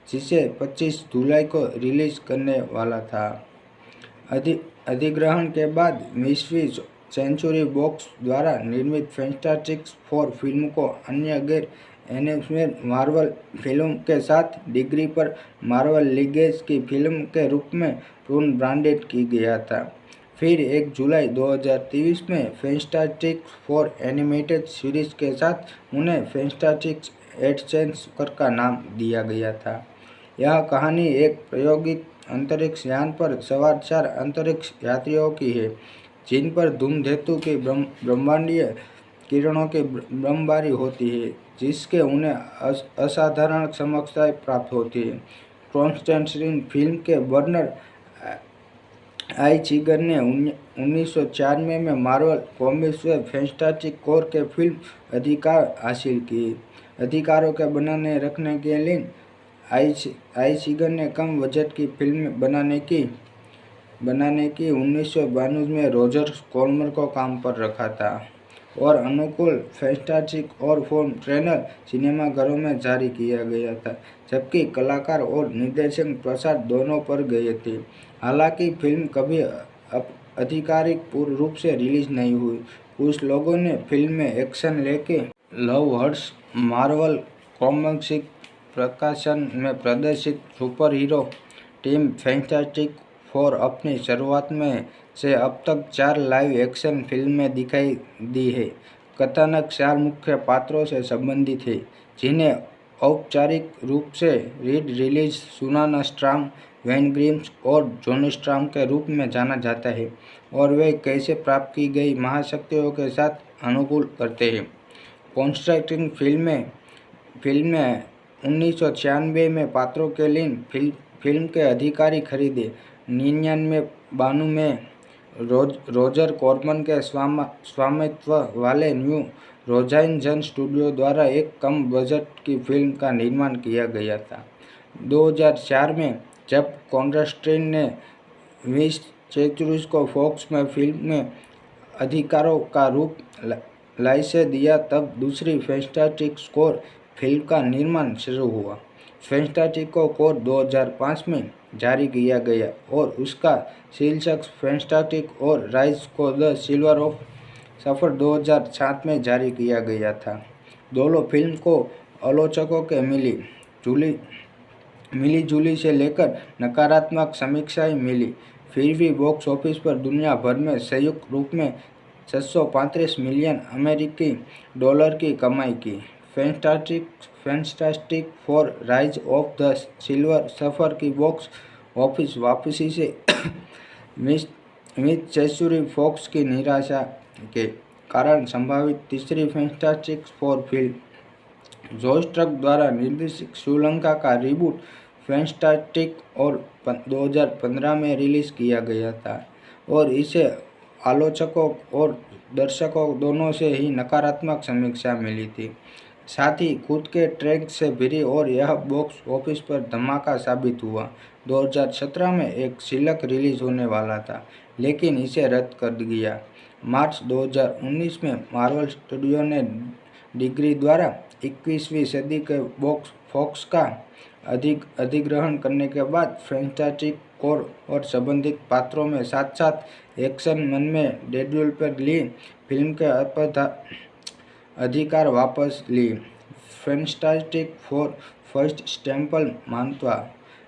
जिसे 25 जुलाई को रिलीज करने वाला था। अधिग्रहण के बाद 20वीं सेंचुरी बॉक्स द्वारा निर्मित फैंटास्टिक फोर फिल्म को अन्य गैर एनिमेटेड मार्वल फिल्म के साथ डिज्नी पर मार्वल लीजेंड्स की फिल्म के रूप में पुनर्ब्रांडेड किया गया था। फिर 1 जुलाई 2023 में फैंटास्टिक फोर एनिमेटेड सीरीज के साथ उन्हें फैंटास्टिक एडवेंचर का नाम दिया गया था। यह कहानी एक प्रायोगिक अंतरिक्ष यान पर सवार 4 अंतरिक्ष यात्रियों की है, जिन पर धूमकेतु की ब्रह्मांडीय किरणों की बमबारी होती है, जिसके उन्हें असाधारण क्षमताएं प्राप्त होती है। कॉन्स्टेंटाइन फिल्म के बर्नर आइचिगर ने 1994 में मार्वल कॉमिक्स में फैंटास्टिक फोर के फिल्म अधिकार हासिल किए। अधिकारों के बनाने रखने के लिए आइचिगर ने कम बजट की फिल्म बनाने की 1992 में रॉजर कॉर्मन को काम पर रखा था और अनुकूल फैंटास्टिक और फोन ट्रेलर सिनेमाघरों में जारी किया गया था, जबकि कलाकार और निर्देशक प्रसाद दोनों पर गए थे। हालांकि फिल्म कभी आधिकारिक पूर्ण रूप से रिलीज नहीं हुई। कुछ लोगों ने फिल्म में एक्शन लेके लव हर्ट्स मार्वल कॉमिक्स प्रकाशन में प्रदर्शित super hero team fantastic four अपनी शुरुआत में से अब तक 4 लाइव एक्शन फिल्में दिखाई दी है। कथानक 4 मुख्य पात्रों से संबंधित है, जिन्हें औपचारिक रूप से रीड रिलीज सुनाना स्ट्रांग, वेन ग्रिम्स और जॉनी स्ट्रांग के रूप में जाना जाता है, और वे कैसे प्राप्त की गई महाशक्तियों के साथ अनुकूल करते हैं। कॉन्स्ट्रक्टिंग फिल्में 1996 में पात्रों के लिए फिल्म के अधिकारी खरीदे। 99-92 में रोजर कॉर्मन के स्वामित्व वाले न्यू होराइजन स्टूडियो द्वारा एक कम बजट की फिल्म का निर्माण किया गया था। 2004 में जब कॉन्स्टेंटाइन ने विंस चेचुरिस को फॉक्स में फिल्म में अधिकारों का रूप लाइसेंस दिया, तब दूसरी फैंटास्टिक फोर फिल्म का निर्माण शुरू हुआ। फैंटास्टिक फोर 2005 में जारी किया गया और उसका शीर्षक फैंटास्टिक और राइज को द सिल्वर ऑफ सफर 2007 में जारी किया गया था। दोनों फिल्म को आलोचकों के मिली जुली से लेकर नकारात्मक समीक्षाएं मिली, फिर भी बॉक्स ऑफिस पर दुनिया भर में संयुक्त रूप में 635 मिलियन अमेरिकी डॉलर की कमाई की। Fantastic four rise of the silver सफर की बॉक्स ऑफिस वापसी से मिस चेचुरी फॉक्स की निराशा के कारण संभावित तीसरी fantastic four film Josh truck द्वारा निर्देशित श्रीलंका का रिबूट फैंटास्टिक और 2015 में रिलीज किया गया था, और इसे आलोचकों और दर्शकों दोनों से ही नकारात्मक समीक्षा मिली थी। साथ ही खुद के ट्रैक से भरी, और यह बॉक्स ऑफिस पर धमाका साबित हुआ। 2017 में एक शीलक रिलीज होने वाला था, लेकिन इसे रद्द कर दिया। मार्च 2019 में मार्वल स्टूडियो ने डिज्नी द्वारा 21वीं सदी के फॉक्स का अधिग्रहण करने के बाद फैंटास्टिक फोर और संबंधित पात्रों में साथ साथ एक्शन मन में डेडपूल पर ली फिल्म के अधिकार वापस ली। फैंटास्टिक फोर फर्स्ट स्टेपल मानवा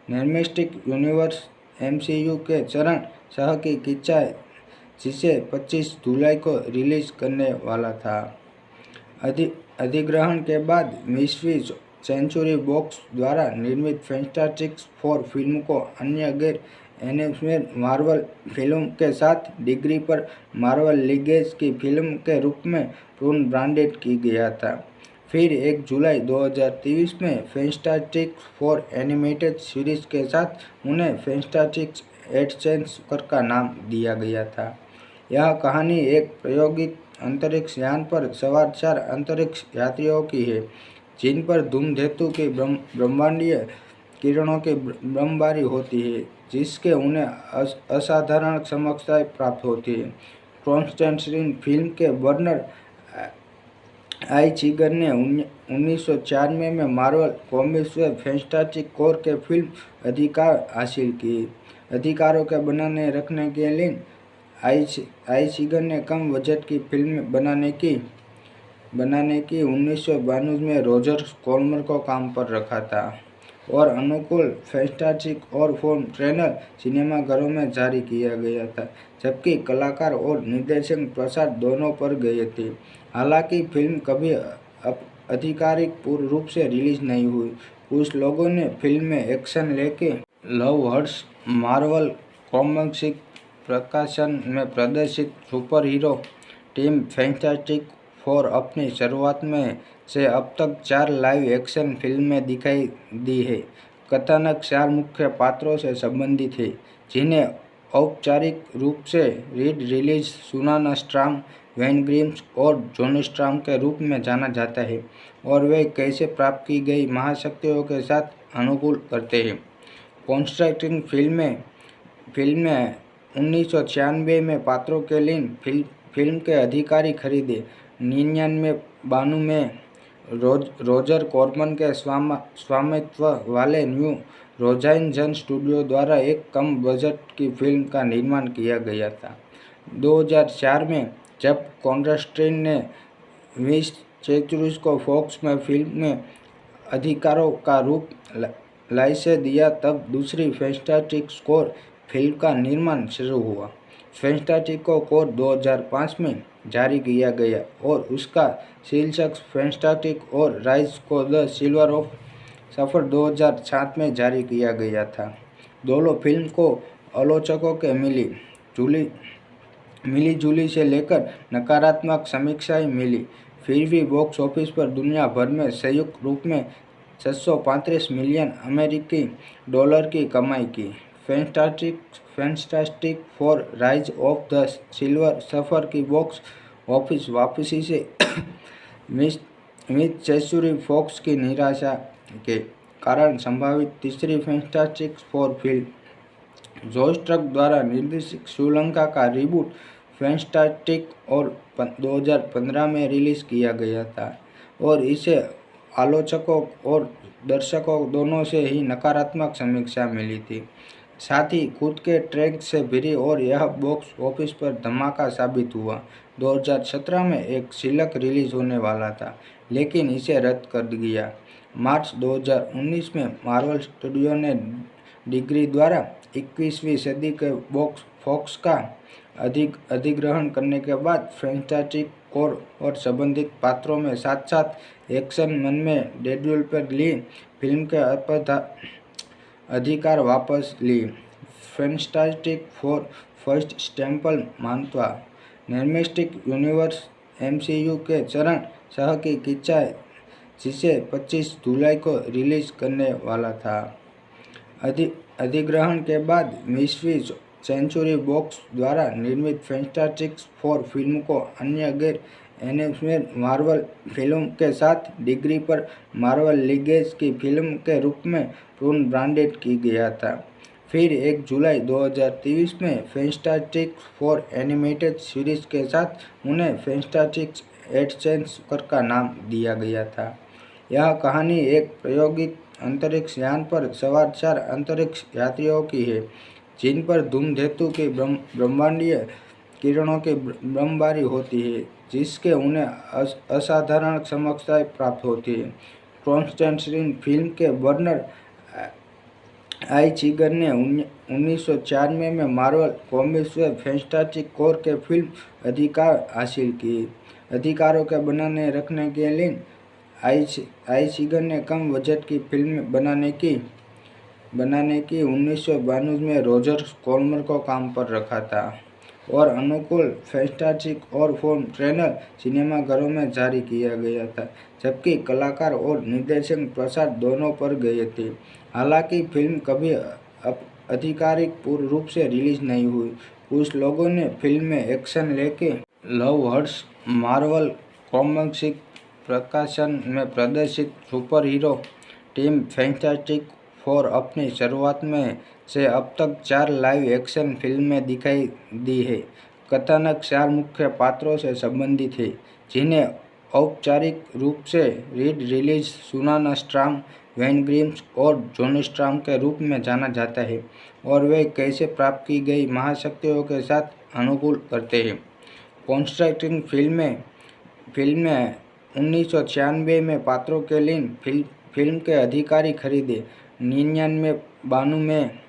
सिनेमैटिक यूनिवर्स MCU के चरण सह की किस्सा, जिसे 25 जुलाई को रिलीज करने वाला था। अधिग्रहण के बाद 20वीं सेंचुरी बॉक्स द्वारा निर्मित फैंटास्टिक फोर फिल्म को अन्य गैर एनिमेटेड मार्वल फिल्म के साथ डिज्नी पर मार्वल लीजेंड्स की फिल्म के रूप में पुनर्ब्रांडेड किया गया था। फिर 1 जुलाई 2023 में फैंटास्टिक फोर एनिमेटेड सीरीज के साथ उन्हें फैंटास्टिक एडवेंचर का नाम दिया गया था। यह कहानी एक प्रायोगिक अंतरिक्ष यान पर सवार 4 अंतरिक्ष यात्रियों की है, जिन पर धूमकेतु की ब्रह्मांडीय किरणों की बमबारी होती है, जिसके उन्हें असाधारण क्षमताएं प्राप्त होती है। कॉन्स्टेंटाइन फिल्म के बर्नर आइज़गर ने 1994 में मार्वल कॉमिक्स में फैंटास्टिक फोर के फिल्म अधिकार हासिल किए। अधिकारों के बनाने रखने के लिए आइज़गर ने कम बजट की फिल्म बनाने की 1992 में रोजर कॉर्मन को काम पर रखा था, और अनुकूल फैंटास्टिक और फोन ट्रेलर सिनेमाघरों में जारी किया गया था, जबकि कलाकार और निर्देशक प्रसाद दोनों पर गए थे। हालांकि फिल्म कभी आधिकारिक पूर्ण रूप से रिलीज नहीं हुई। कुछ लोगों ने फिल्म में एक्शन लेके लव हर्ट्स मार्वल कॉमिक्स प्रकाशन में प्रदर्शित super hero team fantastic four अपनी शुरुआत में से अब तक 4 लाइव एक्शन फिल्में दिखाई दी है। कथानक 4 मुख्य पात्रों से संबंधित है, जिन्हें औपचारिक रूप से रीड रिलीज सुनाना स्ट्रांग, वेन ग्रिम्स और जॉनी स्ट्रांग के रूप में जाना जाता है, और वे कैसे प्राप्त की गई महाशक्तियों के साथ अनुकूल करते हैं। कॉन्स्ट्रक्टिंग फिल्में 1996 में पात्रों के लिए फिल्म के अधिकारी खरीदे। 99-92 में रोजर कॉर्मन के स्वामित्व वाले न्यू होराइजन स्टूडियो द्वारा एक कम बजट की फिल्म का निर्माण किया गया था। 2004 में जब कॉन्स्टेंटाइन ने विंस चेचुरिस को फॉक्स में फिल्म में अधिकारों का रूप लाइसेंस दिया, तब दूसरी फैंटास्टिक फोर फिल्म का निर्माण शुरू हुआ। फैंटास्टिक फोर 2005 में जारी किया गया और उसका शीर्षक fantastic four rise of the silver surfer 2007 में जारी किया गया था। दोनों फिल्म को आलोचकों के मिली जुली से लेकर नकारात्मक समीक्षाएं मिली, फिर भी बॉक्स ऑफिस पर दुनिया भर में संयुक्त रूप में 635 मिलियन अमेरिकी डॉलर की कमाई की। Fantastic four rise of the silver surfer की बॉक्स ऑफिस वापसी से मिस चेचुरी फॉक्स की निराशा के कारण संभावित तीसरी fantastic four film George truck द्वारा निर्देशित श्रीलंका का रिबूट फैंटास्टिक और 2015 में रिलीज किया गया था और इसे आलोचकों और दर्शकों दोनों से ही नकारात्मक समीक्षा मिली थी। साथ ही खुद के ट्रैक से भरी और यह बॉक्स ऑफिस पर धमाका साबित हुआ। 2017 में एक शीलक रिलीज होने वाला था, लेकिन इसे रद्द कर दिया। मार्च 2019 में मार्वल स्टूडियो ने डिज्नी द्वारा 21वीं सदी के फॉक्स का अधिग्रहण करने के बाद फैंटास्टिक फोर और संबंधित पात्रों में साथ साथ एक्शन मन में डेडपूल पर ली फिल्म के अधिकार वापस ली। फैंटास्टिक फोर फर्स्ट स्टेपल मानवा सिनेमैटिक यूनिवर्स MCU के चरण सह की किस्सा, जिसे 25 जुलाई को रिलीज करने वाला था। अधिग्रहण के बाद 20वीं सेंचुरी बॉक्स द्वारा निर्मित फैंटास्टिक फोर फिल्म को अन्य गैर एनिमेटेड मार्वल फिल्म के साथ डिज्नी पर मार्वल लीजेंड्स की फिल्म के रूप में पुनर्ब्रांडेड किया गया था। फिर 1 जुलाई 2023 में फैंटास्टिक फोर एनिमेटेड सीरीज के साथ उन्हें फैंटास्टिक एडवेंचर का नाम दिया गया था। यह कहानी एक प्रायोगिक अंतरिक्ष यान पर सवार 4 अंतरिक्ष यात्रियों की है, जिन पर धूमकेतु की ब्रह्मांडीय किरणों की बमबारी होती है, जिसके उन्हें असाधारण क्षमताएं प्राप्त होती है। कॉन्स्टेंटाइन फिल्म के बर्नर आइज़गर ने 1994 में मार्वल कॉमिक्स में फैंटास्टिक फोर के फिल्म अधिकार हासिल किए। अधिकारों के बनाने रखने के लिए आइज़गर ने कम बजट की फिल्म बनाने की 1992 में रोजर कॉर्मन को काम पर रखा था और अनुकूल फैंटास्टिक फोर ट्रेलर सिनेमाघरों में जारी किया गया था, जबकि कलाकार और निर्देशक प्रसाद दोनों पर गए थे। हालांकि फिल्म कभी आधिकारिक रूप से रिलीज नहीं हुई। कुछ लोगों ने फिल्म में एक्शन लेके लव हर्ट्स मार्वल कॉमिक्स प्रकाशन में प्रदर्शित super hero team fantastic four अपनी शुरुआत में से अब तक 4 लाइव एक्शन फिल्में दिखाई दी है। कथानक 4 मुख्य पात्रों से संबंधित है, जिन्हें औपचारिक रूप से रीड रिलीज सुनाना स्ट्रॉम, वेन ग्रिम्स और जॉनी स्ट्रॉम के रूप में जाना जाता है, और वे कैसे प्राप्त की गई महाशक्तियों के साथ अनुकूल करते हैं। कॉन्स्टेंटाइन फिल्में 1996 में पात्रों के लिए फिल्म के अधिकार खरीदे। 99-92 में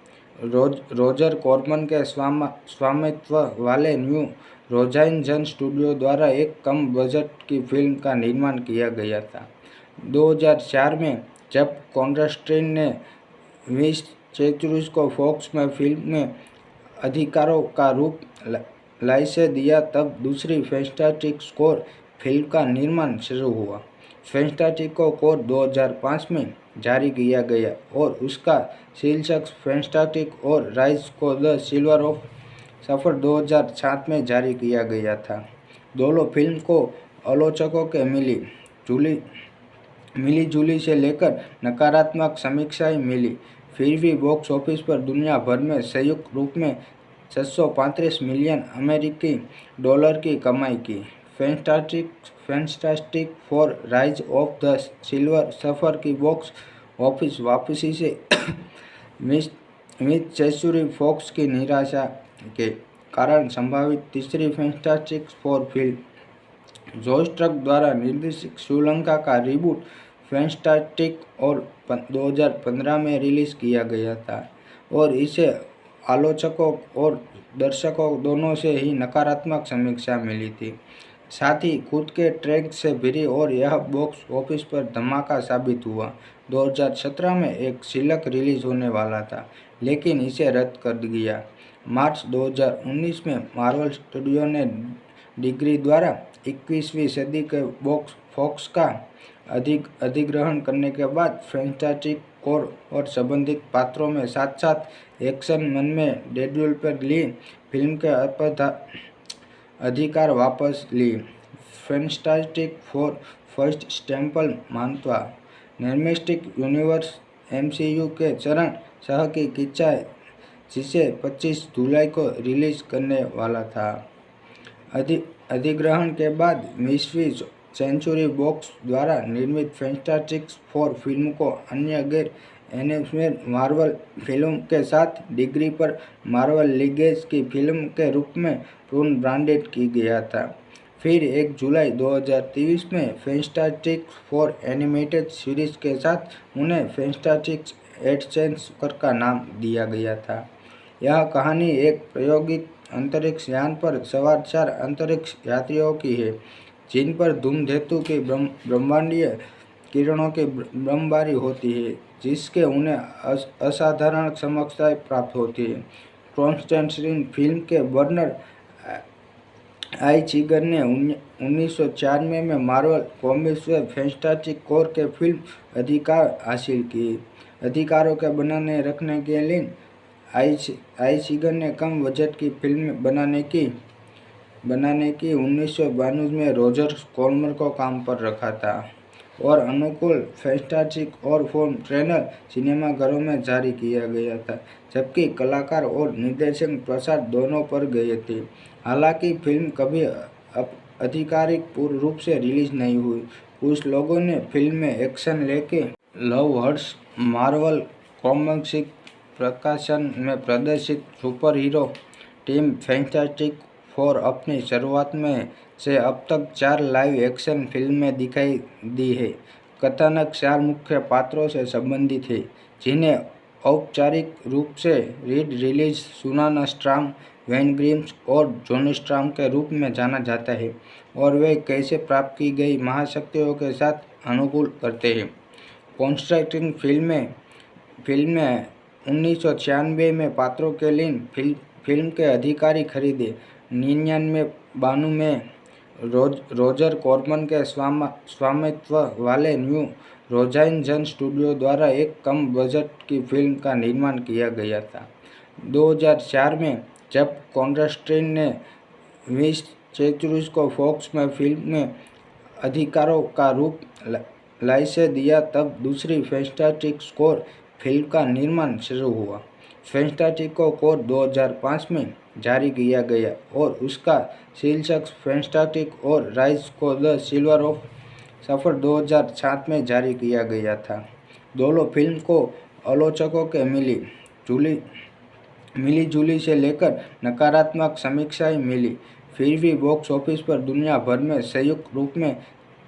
रोजर कॉर्मन के स्वामित्व वाले न्यू होराइजन स्टूडियो द्वारा एक कम बजट की फिल्म का निर्माण किया गया था। 2004 में जब कॉन्स्टेंटाइन ने विंस चेचुरिस को फॉक्स में फिल्म में अधिकारों का रूप लाइसेंस दिया, तब दूसरी फैंटास्टिक फोर फिल्म का निर्माण शुरू हुआ। फैंटास्टिक फोर 2005 में जारी किया गया और उसका शीर्षक fantastic four rise of the silver surfer 2007 में जारी किया गया था। दोनों फिल्म को आलोचकों के मिली जुली से लेकर नकारात्मक समीक्षाएं मिली, फिर भी बॉक्स ऑफिस पर दुनिया भर में संयुक्त रूप में 635 मिलियन अमेरिकी डॉलर की कमाई की। Fantastic four rise of the silver सफर की बॉक्स ऑफिस वापसी से मिस सेंचुरी फॉक्स की निराशा के कारण संभावित तीसरी fantastic four film Josh truck द्वारा निर्देशित श्रीलंका का रिबूट फैंटास्टिक और 2015 में रिलीज किया गया था और इसे आलोचकों और दर्शकों दोनों से ही नकारात्मक समीक्षा मिली थी। साथ ही खुद के ट्रैक से भरी और यह बॉक्स ऑफिस पर धमाका साबित हुआ। 2017 में एक शीलक रिलीज होने वाला था लेकिन इसे रद्द कर दिया। मार्च 2019 में मार्वल स्टूडियो ने डिग्री द्वारा 21वीं सदी के बॉक्स फॉक्स का अधिग्रहण करने के बाद फैंटास्टिक फोर और संबंधित पात्रों में साथ साथ एक्शन मन में डेडपूल पर ली फिल्म के अधिकार वापस ली। फैंटास्टिक फोर फर्स्ट स्टेपल मानवा सिनेमैटिक यूनिवर्स MCU के चरण सह की किस्सा जिसे 25 जुलाई को रिलीज करने वाला था। अधिग्रहण के बाद मिसवी सेंचुरी बॉक्स द्वारा निर्मित फैंटास्टिक फोर फिल्म को अन्य गैर एनिमेटेड मार्वल फिल्म के साथ डिग्री पर मार्वल लीगेसी की फिल्म के रूप में पुनर्ब्रांडेड किया गया था। फिर 1 जुलाई 2023 में फैंटास्टिक फोर एनिमेटेड सीरीज के साथ उन्हें फैंटास्टिक एडवेंचर का नाम दिया गया था। यह कहानी एक प्रायोगिक अंतरिक्ष यान पर सवार 4 अंतरिक्ष यात्रियों की है जिन पर धूमकेतु की ब्रह्मांडीय किरणों की बमबारी होती है जिसके उन्हें असाधारण क्षमताएं प्राप्त होती है। कॉन्स्टेंटाइन फिल्म के बर्नर आइचिगर ने 1994 में मार्वल कॉमिक्स में फैंटास्टिक फोर के फिल्म अधिकार हासिल किए। अधिकारों के बनाने रखने के लिए आइचिगर ने कम बजट की फिल्म बनाने की 1992 में रॉजर कॉर्मन को काम पर रखा था और अनुकूल फैंटास्टिक और फोर ट्रेलर सिनेमाघरों में जारी किया गया था जबकि कलाकार और निर्देशक प्रसाद दोनों पर गए थे। हालांकि फिल्म कभी आधिकारिक रूप से रिलीज नहीं हुई। कुछ लोगों ने फिल्म में एक्शन लेके लव हर्ट्स मार्वल कॉमिक्स प्रकाशन में प्रदर्शित super hero team fantastic four अपनी शुरुआत में से अब तक 4 लाइव एक्शन फिल्में दिखाई दी है। कथानक 4 मुख्य पात्रों से संबंधित है जिन्हें औपचारिक रूप से रीड रिलीज सुनाना स्ट्राम वेन ग्रिम्स और जॉनी स्ट्राम के रूप में जाना जाता है और वे कैसे प्राप्त की गई महाशक्तियों के साथ अनुकूल करते हैं। कॉन्स्ट्रक्टिंग फिल्में 1996 में पात्रों के लिए फिल्म के अधिकारी खरीदे। 99 में रॉजर कॉर्मन के स्वामित्व वाले न्यू होराइजन स्टूडियो द्वारा एक कम बजट की फिल्म का निर्माण किया गया था। 2004 में जब कॉन्स्टेंटाइन ने मिस सेंचुरी को फॉक्स में फिल्म में अधिकारों का रूप लाइसेंस दिया तब दूसरी फैंटास्टिक फोर फिल्म का निर्माण शुरू हुआ। फैंटास्टिक फोर 2005 में जारी किया गया और उसका शीर्षक फैंटास्टिक और राइज को द सिल्वर ऑफ सफर 2007 में जारी किया गया था। दोनों फिल्म को आलोचकों के मिली जुली से लेकर नकारात्मक समीक्षाएं मिली फिर भी बॉक्स ऑफिस पर दुनिया भर में संयुक्त रूप में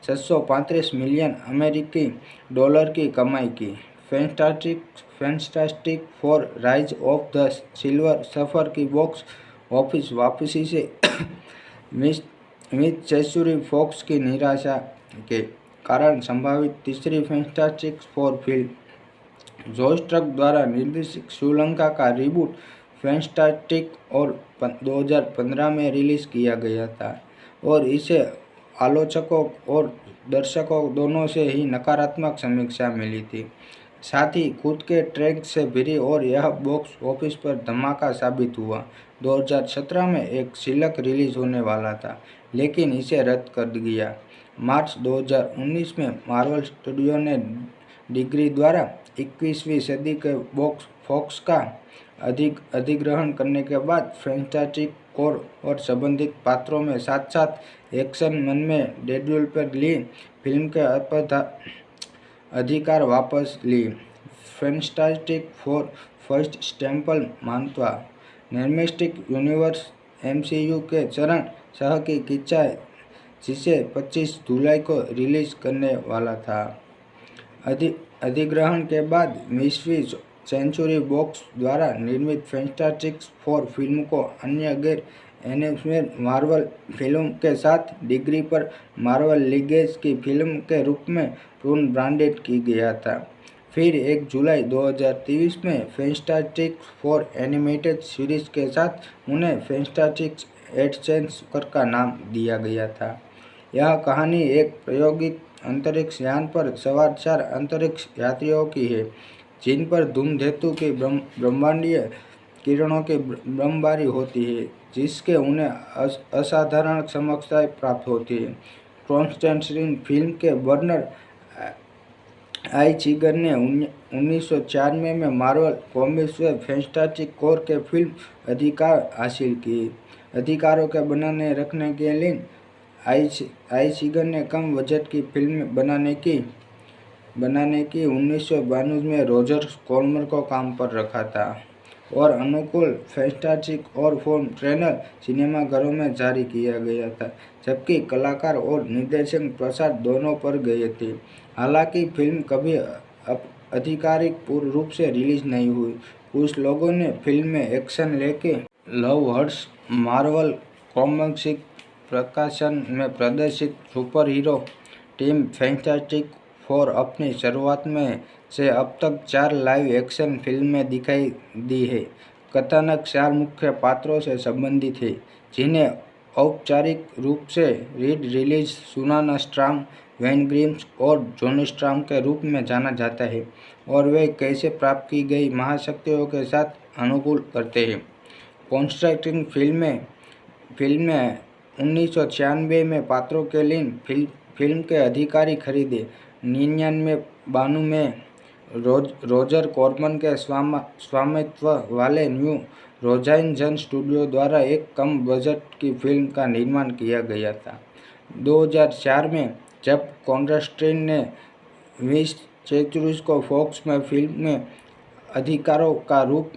635 मिलियन अमेरिकी डॉलर की कमाई की। Fantastic four rise of the silver सफर की बॉक्स ऑफिस वापसी से मिस सेंचुरी फॉक्स की निराशा के कारण संभावित तीसरी fantastic four film Josh truck द्वारा निर्देशित श्रीलंका का रिबूट फैंटास्टिक और 2015 में रिलीज किया गया था और इसे आलोचकों और दर्शकों दोनों से ही नकारात्मक समीक्षा मिली थी। साथ ही खुद के ट्रैक से भरी और यह बॉक्स ऑफिस पर धमाका साबित हुआ। 2017 में एक शीलक रिलीज होने वाला था लेकिन इसे रद्द कर दिया। मार्च 2019 में मार्वल स्टूडियो ने डिग्री द्वारा 21वीं सदी के बॉक्स फॉक्स का अधिग्रहण करने के बाद फैंटास्टिक कोर और संबंधित पात्रों में साथ साथ एक्शन मन में शेड्यूल पर ली। फिल्म के अधिकार वापस ली। फैंटास्टिक फोर फर्स्ट स्टेपल मानवा सिनेमैटिक यूनिवर्स एमसीयू के चरण सह की किस्सा जिसे 25 जुलाई को रिलीज करने वाला था। अधिग्रहण के बाद 20वीं सेंचुरी बॉक्स द्वारा निर्मित फैंटास्टिक फोर फिल्म को अन्य गैर एनिमेटेड मार्वल फिल्म के साथ डिग्री पर मार्वल लीगेसी की फिल्म के रूप में पुनर्ब्रांडेड किया गया था। फिर 1 जुलाई 2023 में फैंटास्टिक फोर एनिमेटेड सीरीज के साथ उन्हें फैंटास्टिक एडवेंचर का नाम दिया गया था। यह कहानी एक प्रायोगिक अंतरिक्ष यान पर सवार 4 अंतरिक्ष यात्रियों की है, जिन पर धूमकेतु की ब्रह्मांडीय किरणों की बमबारी होती है, जिसके उन्हें असाधारण क्षमताएं प्राप्त होती है। कॉन्स्टेंटाइन फिल्म के बर्नर आइचिगर ने 1994 में मार्वल कॉमिक्स में फैंटास्टिक फोर के फिल्म अधिकार हासिल किए। अधिकारों के बनाने रखने के लिए आइचिगर ने कम बजट की फिल्म बनाने की 1992 में रॉजर कॉर्मन को काम पर रखा था और अनुकूल फैंटास्टिक और फोर ट्रेलर सिनेमाघरों में जारी किया गया था, जबकि कलाकार और निर्देशक प्रसाद दोनों पर गए थे। हालांकि फिल्म कभी आधिकारिक रूप से रिलीज नहीं हुई। कुछ लोगों ने फिल्म में एक्शन लेके लव हर्ट्स मार्वल कॉमिक्स प्रकाशन में प्रदर्शित super hero team fantastic four अपनी शुरुआत में से अब तक 4 लाइव एक्शन फिल्में दिखाई दी है। कथानक 4 मुख्य पात्रों से संबंधित है, जिन्हें औपचारिक रूप से रीड रिलीज सुनाना स्ट्रॉम, वेन ग्रिम्स और जॉनी स्ट्रॉम के रूप में जाना जाता है, और वे कैसे प्राप्त की गई महाशक्तियों के साथ अनुकूल करते हैं। कॉन्स्टेंटाइन फिल्में 1996 में पात्रों के लिए फिल्म के अधिकारी खरीदे। 99-92 में रॉजर कॉर्मन के स्वामित्व वाले न्यू होराइजन स्टूडियो द्वारा एक कम बजट की फिल्म का निर्माण किया गया था। 2004 में जब कॉन्स्टेंटाइन ने 20 सेंचुरीज को फॉक्स में फिल्म में अधिकारों का रूप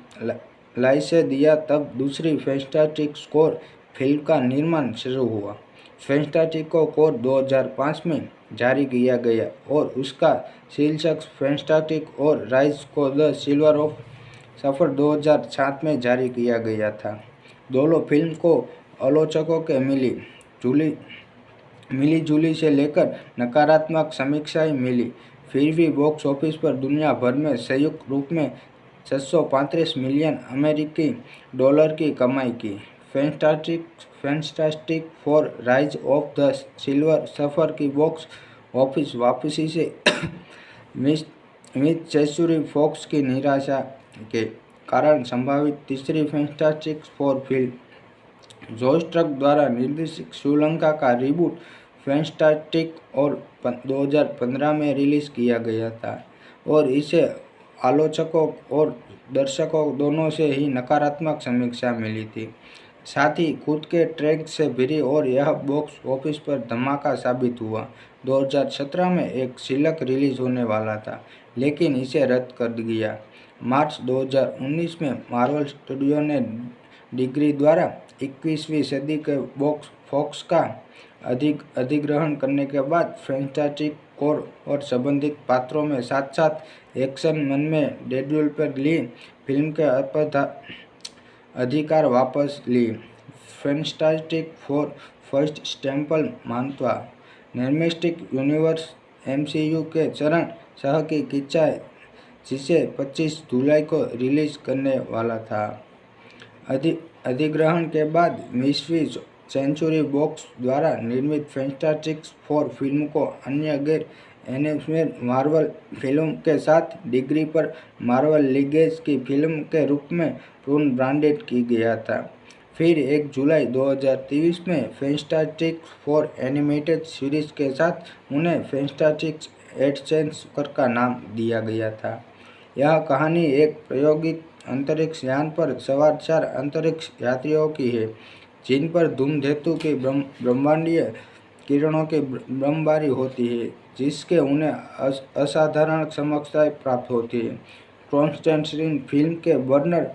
लाइसेंस दिया, तब दूसरी फैंटास्टिक फोर फिल्म का निर्माण शुरू हुआ। फैंटास्टिक फोर 2005 में जारी किया गया और उसका शीर्षक फैंटास्टिक और राइज को द सिल्वर सफर 2007 में जारी किया गया था। दोनों फिल्म को आलोचकों के मिली जुली से लेकर नकारात्मक समीक्षाएं मिली, फिर भी बॉक्स ऑफिस पर दुनिया भर में संयुक्त रूप में 635 मिलियन अमेरिकी डॉलर की कमाई की। Fantastic four rise of the silver सफर की बॉक्स ऑफिस वापसी से मिड सेंचुरी फॉक्स की निराशा के कारण संभावित तीसरी fantastic four film George truck द्वारा निर्देशित श्रीलंका का रिबूट फैंटास्टिक और 2015 में रिलीज किया गया था और इसे आलोचकों और दर्शकों दोनों से ही नकारात्मक समीक्षा मिली थी। साथ ही खुद के ट्रैक से भरी और यह बॉक्स ऑफिस पर धमाका साबित हुआ। 2017 में एक शीलक रिलीज होने वाला था, लेकिन इसे रद्द कर दिया। मार्च 2019 में मार्वल स्टूडियो ने डिग्री द्वारा 21वीं सदी के फॉक्स का अधिग्रहण करने के बाद फैंटास्टिक फोर और संबंधित पात्रों में साथ साथ एक्शन मन में शेड्यूल पर ली। फिल्म के अधिकार वापस ली। फैंटास्टिक फोर फर्स्ट स्टेपल मानवा सिनेमैटिक यूनिवर्स एमसीयू के चरण सह की किस्सा जिसे 25 जुलाई को रिलीज करने वाला था। अधिग्रहण के बाद 20वीं सेंचुरी बॉक्स द्वारा निर्मित फैंटास्टिक फोर फिल्म को अन्य गैर एनिमेटेड मार्वल फिल्म के साथ डिग्री पर मार्वल लीगेसी की फिल्म के रूप में पुनर्ब्रांडेड किया गया था। फिर 1 जुलाई 2023 में फैंटास्टिक फोर एनिमेटेड सीरीज के साथ उन्हें फैंटास्टिक एडवेंचर का नाम दिया गया था। यह कहानी एक प्रायोगिक अंतरिक्ष यान पर सवार 4 अंतरिक्ष यात्रियों की है, जिन पर धूमकेतु की ब्रह्मांडीय किरणों की बमबारी होती है, जिसके उन्हें असाधारण क्षमताएं प्राप्त होती है। कॉन्स्टेंटाइन फिल्म के बर्नर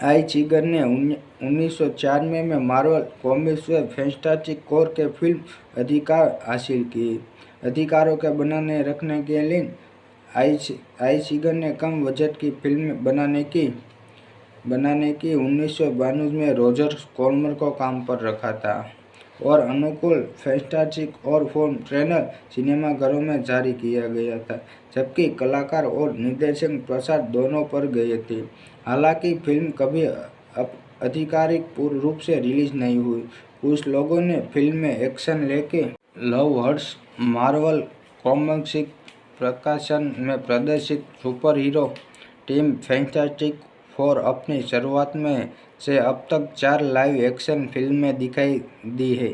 आइचिगर ने 1994 में मार्वल कॉमिक्स व फैंटास्टिक फोर के फिल्म अधिकार हासिल किए। अधिकारों के बनाने रखने के लिए आइचिगर ने कम बजट की फिल्म बनाने की 1992 में रॉजर कॉर्मन को काम पर रखा था और अनुकूल फैंटास्टिक और फोर ट्रेलर सिनेमाघरों में जारी किया गया था, जबकि कलाकार और निर्देशक प्रसाद दोनों पर गए थे। हालांकि फिल्म कभी आधिकारिक रूप से रिलीज नहीं हुई। कुछ लोगों ने फिल्म में एक्शन लेके लव हर्ट्स मार्वल कॉमिक्स प्रकाशन में प्रदर्शित super hero team fantastic four अपनी शुरुआत में से अब तक 4 लाइव एक्शन फिल्में दिखाई दी है।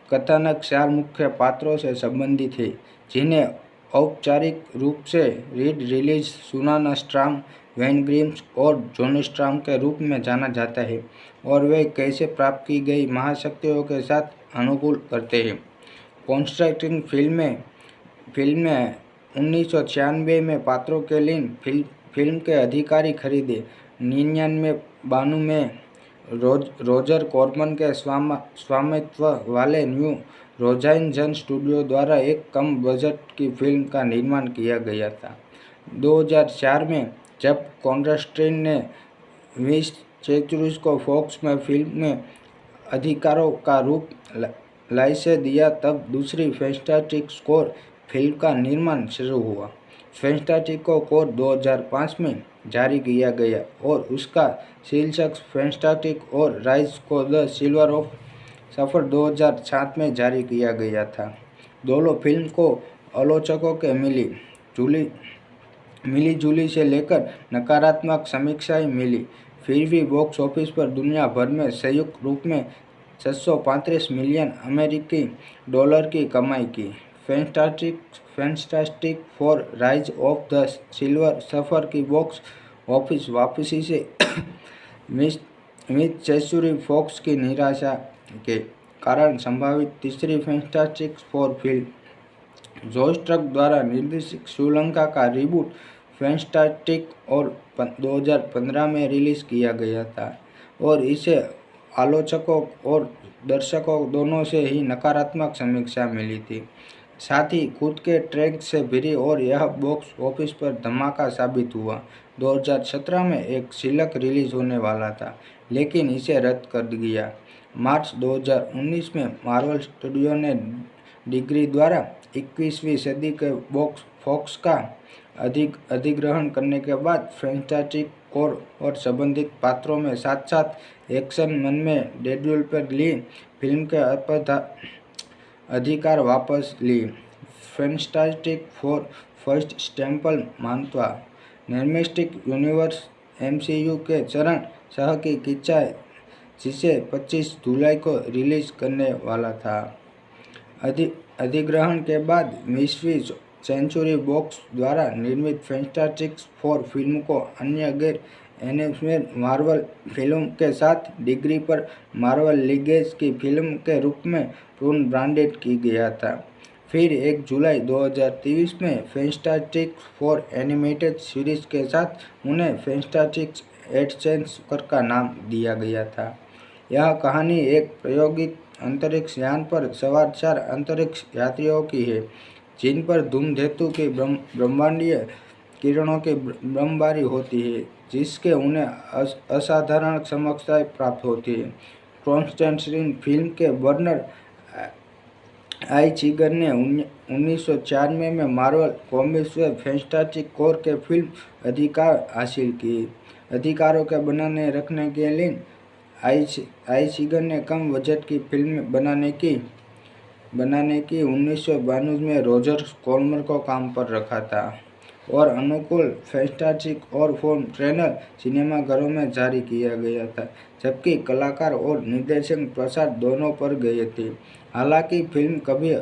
कथानक 4 मुख्य पात्रों से संबंधित है, जिन्हें औपचारिक रूप से रीड रिलीज सुनाना स्ट्राम, वेन ग्रिम्स और जॉनी स्ट्राम के रूप में जाना जाता है और वे कैसे प्राप्त की गई महाशक्तियों के साथ अनुकूल करते हैं। कॉन्स्टेंटाइन फिल्में 1996 में पात्रों के लिए फिल्म के अधिकारी खरीदे। 99-92 में रॉजर कॉर्मन के स्वामित्व वाले न्यू होराइजन स्टूडियो द्वारा एक कम बजट की फिल्म का निर्माण किया गया था। 2004 में जब कॉन्स्टेंटाइन ने विंस चेचुरिस को फॉक्स में फिल्म में अधिकारों का रूप लाइसेंस दिया, तब दूसरी फैंटास्टिक फोर फिल्म का निर्माण शुरू हुआ। फैंटास्टिक फोर 2005 में जारी किया गया और उसका शीर्षक फैंटास्टिक और राइज को द सिल्वर ऑफ सफर 2007 में जारी किया गया था। दोनों फिल्म को आलोचकों के मिली जुली से लेकर नकारात्मक समीक्षाएं मिली, फिर भी बॉक्स ऑफिस पर दुनिया भर में संयुक्त रूप में 635 मिलियन अमेरिकी डॉलर की कमाई की। Fantastic four rise of the silver सफर की बॉक्स ऑफिस वापसी से मिस चेचुरी फॉक्स की निराशा के कारण संभावित तीसरी fantastic four film Josh truck द्वारा निर्देशित श्रीलंका का रिबूट फैंटास्टिक और 2015 में रिलीज किया गया था और इसे आलोचकों और दर्शकों दोनों से ही नकारात्मक समीक्षा मिली थी। साथ ही खुद के ट्रैक से भरी और यह बॉक्स ऑफिस पर धमाका साबित हुआ। 2017 में एक शीलक रिलीज होने वाला था, लेकिन इसे रद्द कर दिया। मार्च 2019 में मार्वल स्टूडियो ने डिज्नी द्वारा 21वीं सदी के फॉक्स का अधिग्रहण करने के बाद फैंटास्टिक फोर और संबंधित पात्रों में साथ साथ एक्शन मन में डेडपूल पर ली फिल्म के अधिकार वापस ली। फैंटास्टिक फोर फर्स्ट स्टेपल मानवा सिनेमैटिक यूनिवर्स MCU के चरण सह की किस्सा, जिसे 25 जुलाई को रिलीज करने वाला था। अधिग्रहण के बाद 20वीं सेंचुरी बॉक्स द्वारा निर्मित फैंटास्टिक फोर फिल्म को अन्य गैर एनिमेटेड मार्वल फिल्म के साथ डिज्नी पर मार्वल लीजेंड्स की फिल्म के रूप में पुनर्ब्रांडेड किया गया था। फिर 1 जुलाई 2023 में फैंटास्टिक फोर एनिमेटेड सीरीज के साथ उन्हें फैंटास्टिक एडवेंचर का नाम दिया गया था। यह कहानी एक प्रायोगिक अंतरिक्ष यान पर सवार 4 अंतरिक्ष यात्रियों की है, जिन पर धूमकेतु की ब्रह्मांडीय किरणों की बमबारी होती है, जिसके उन्हें असाधारण क्षमताएं प्राप्त होती है। कॉन्स्टेंटाइन फिल्म के बर्नर आइचिगर ने 1994 में मार्वल कॉमिक्स व फैंटास्टिक फोर के फिल्म अधिकार हासिल किए। अधिकारों के बनाने रखने के लिए आइचिगर ने कम बजट की फिल्म बनाने की 1992 में रॉजर कॉर्मन को काम पर रखा था और अनुकूल फैंटास्टिक और फोर ट्रेलर सिनेमाघरों में जारी किया गया था, जबकि कलाकार और निर्देशक प्रसाद दोनों पर गए थे। हालांकि फिल्म कभी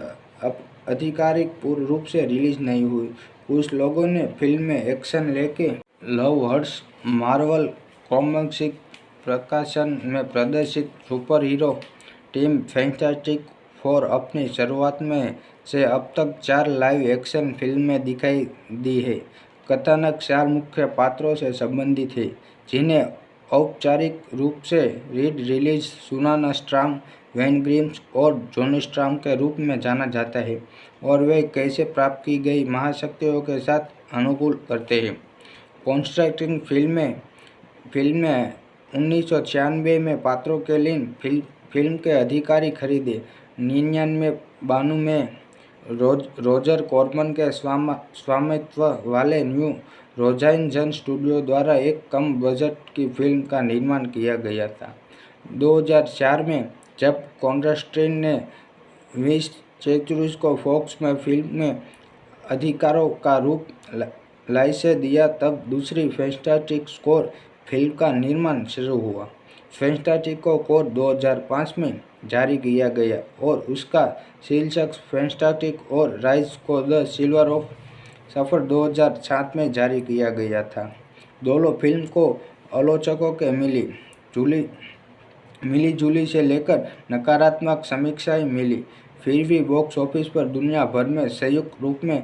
आधिकारिक रूप से रिलीज नहीं हुई। कुछ लोगों ने फिल्म में एक्शन लेके लव हर्ट्स मार्वल कॉमिक्स प्रकाशन में प्रदर्शित super hero team fantastic four अपनी शुरुआत में से अब तक 4 लाइव एक्शन फिल्में दिखाई दी है। कथानक 4 मुख्य पात्रों से संबंधित है, जिन्हें औपचारिक रूप से रीड रिलीज सुनाना स्ट्राम, वेन ग्रिम्स और जॉनी स्ट्राम के रूप में जाना जाता है, और वे कैसे प्राप्त की गई महाशक्तियों के साथ अनुकूल करते हैं। कॉन्स्ट्रक्टिंग फिल्में 1996 में पात्रों के लिए फिल्म के अधिकारी खरीदे। 99-92 में रोजर कॉर्मन के स्वामित्व वाले न्यू होराइजन स्टूडियो द्वारा एक कम बजट की फिल्म का निर्माण किया गया था। 2004 में जब कॉन्स्टेंटाइन ने विंस चेचुरी को फॉक्स में फिल्म में अधिकारों का रूप लाइसेंस दिया, तब दूसरी फैंटास्टिक फोर फिल्म का निर्माण शुरू हुआ। फैंटास्टिक फोर 2005 में जारी किया गया और उसका शीर्षक फैंटास्टिक और राइज को द सिल्वर सफर 2007 में जारी किया गया था। दोनों फिल्म को आलोचकों के मिली जुली से लेकर नकारात्मक समीक्षाएं मिली, फिर भी बॉक्स ऑफिस पर दुनिया भर में संयुक्त रूप में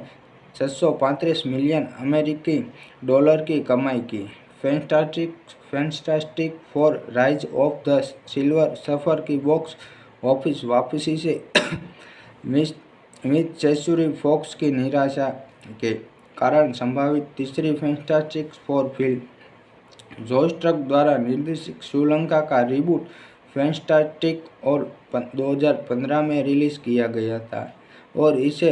635 मिलियन अमेरिकी डॉलर की कमाई की। Fantastic four rise of the silver सफर की बॉक्स ऑफिस वापसी से मिस चेचुरी फॉक्स की निराशा के कारण संभावित तीसरी fantastic four film George truck द्वारा निर्देशित श्रीलंका का रिबूट फैंटास्टिक और 2015 में रिलीज किया गया था, और इसे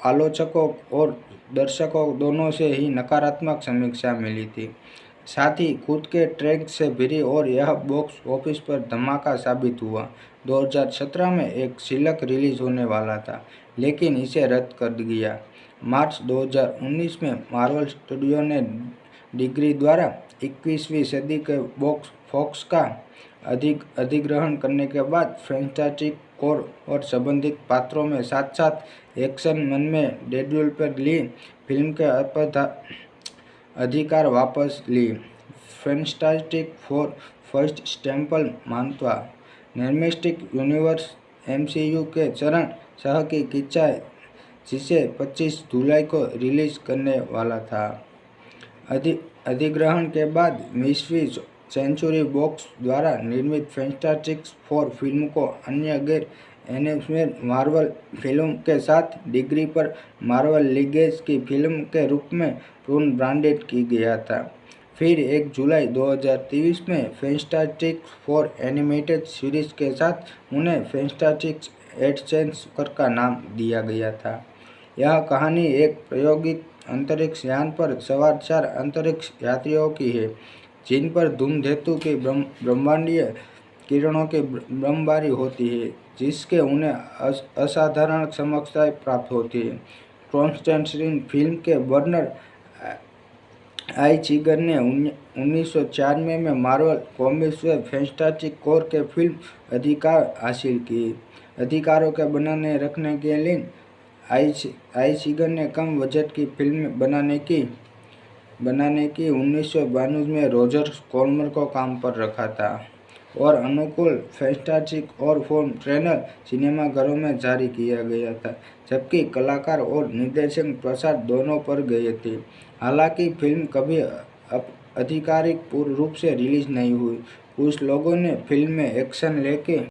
आलोचकों और दर्शकों दोनों से ही नकारात्मक समीक्षा मिली थी। साथ ही खुद के ट्रैक से भरी, और यह बॉक्स ऑफिस पर धमाका साबित हुआ। 2017 में एक शीलक रिलीज होने वाला था, लेकिन इसे रद्द कर दिया। मार्च 2019 में मार्वल स्टूडियो ने डिज्नी द्वारा 21वीं सदी के फॉक्स का अधिग्रहण करने के बाद फैंटास्टिक फोर और संबंधित पात्रों में साथ साथ एक्शन मन में डेडपूल पर ली फिल्म के अधिकार वापस ली। फैंटास्टिक फोर फर्स्ट स्टेपल मानवा सिनेमैटिक यूनिवर्स MCU के चरण सह की किस्सा, जिसे 25 जुलाई को रिलीज करने वाला था। अधिग्रहण के बाद 20वीं सेंचुरी बॉक्स द्वारा निर्मित फैंटास्टिक फोर फिल्म को अन्य गैर एनिमेटेड मार्वल फिल्म के साथ डिज्नी पर मार्वल लीजेंड्स की फिल्म के रूप में पुनर्ब्रांडेड किया गया था। फिर 1 जुलाई 2023 में फैंटास्टिक फोर एनिमेटेड सीरीज के साथ उन्हें फैंटास्टिक एडवेंचर का नाम दिया गया था। यह कहानी एक प्रायोगिक अंतरिक्ष यान पर सवार 4 अंतरिक्ष यात्रियों की है, जिन पर धूमकेतु की ब्रह्मांडीय किरणों की बमबारी होती है, जिसके उन्हें असाधारण क्षमताएं प्राप्त होती है। कॉन्स्टेंटाइन फिल्म के बर्नर आइज़गर ने 1994 में मार्वल कॉमिक्स में फैंटास्टिक फोर के फिल्म अधिकार हासिल किए। अधिकारों के बनाने रखने के लिए आइज़गर ने कम बजट की फिल्म बनाने की 1992 में रोजर कॉर्मन को काम पर रखा था, और अनुकूल फैंटास्टिक और फोर ट्रेलर सिनेमाघरों में जारी किया गया था, जबकि कलाकार और निर्देशक प्रसाद दोनों पर गए थे। हालांकि फिल्म कभी आधिकारिक रूप से रिलीज नहीं हुई। कुछ लोगों ने फिल्म में एक्शन लेके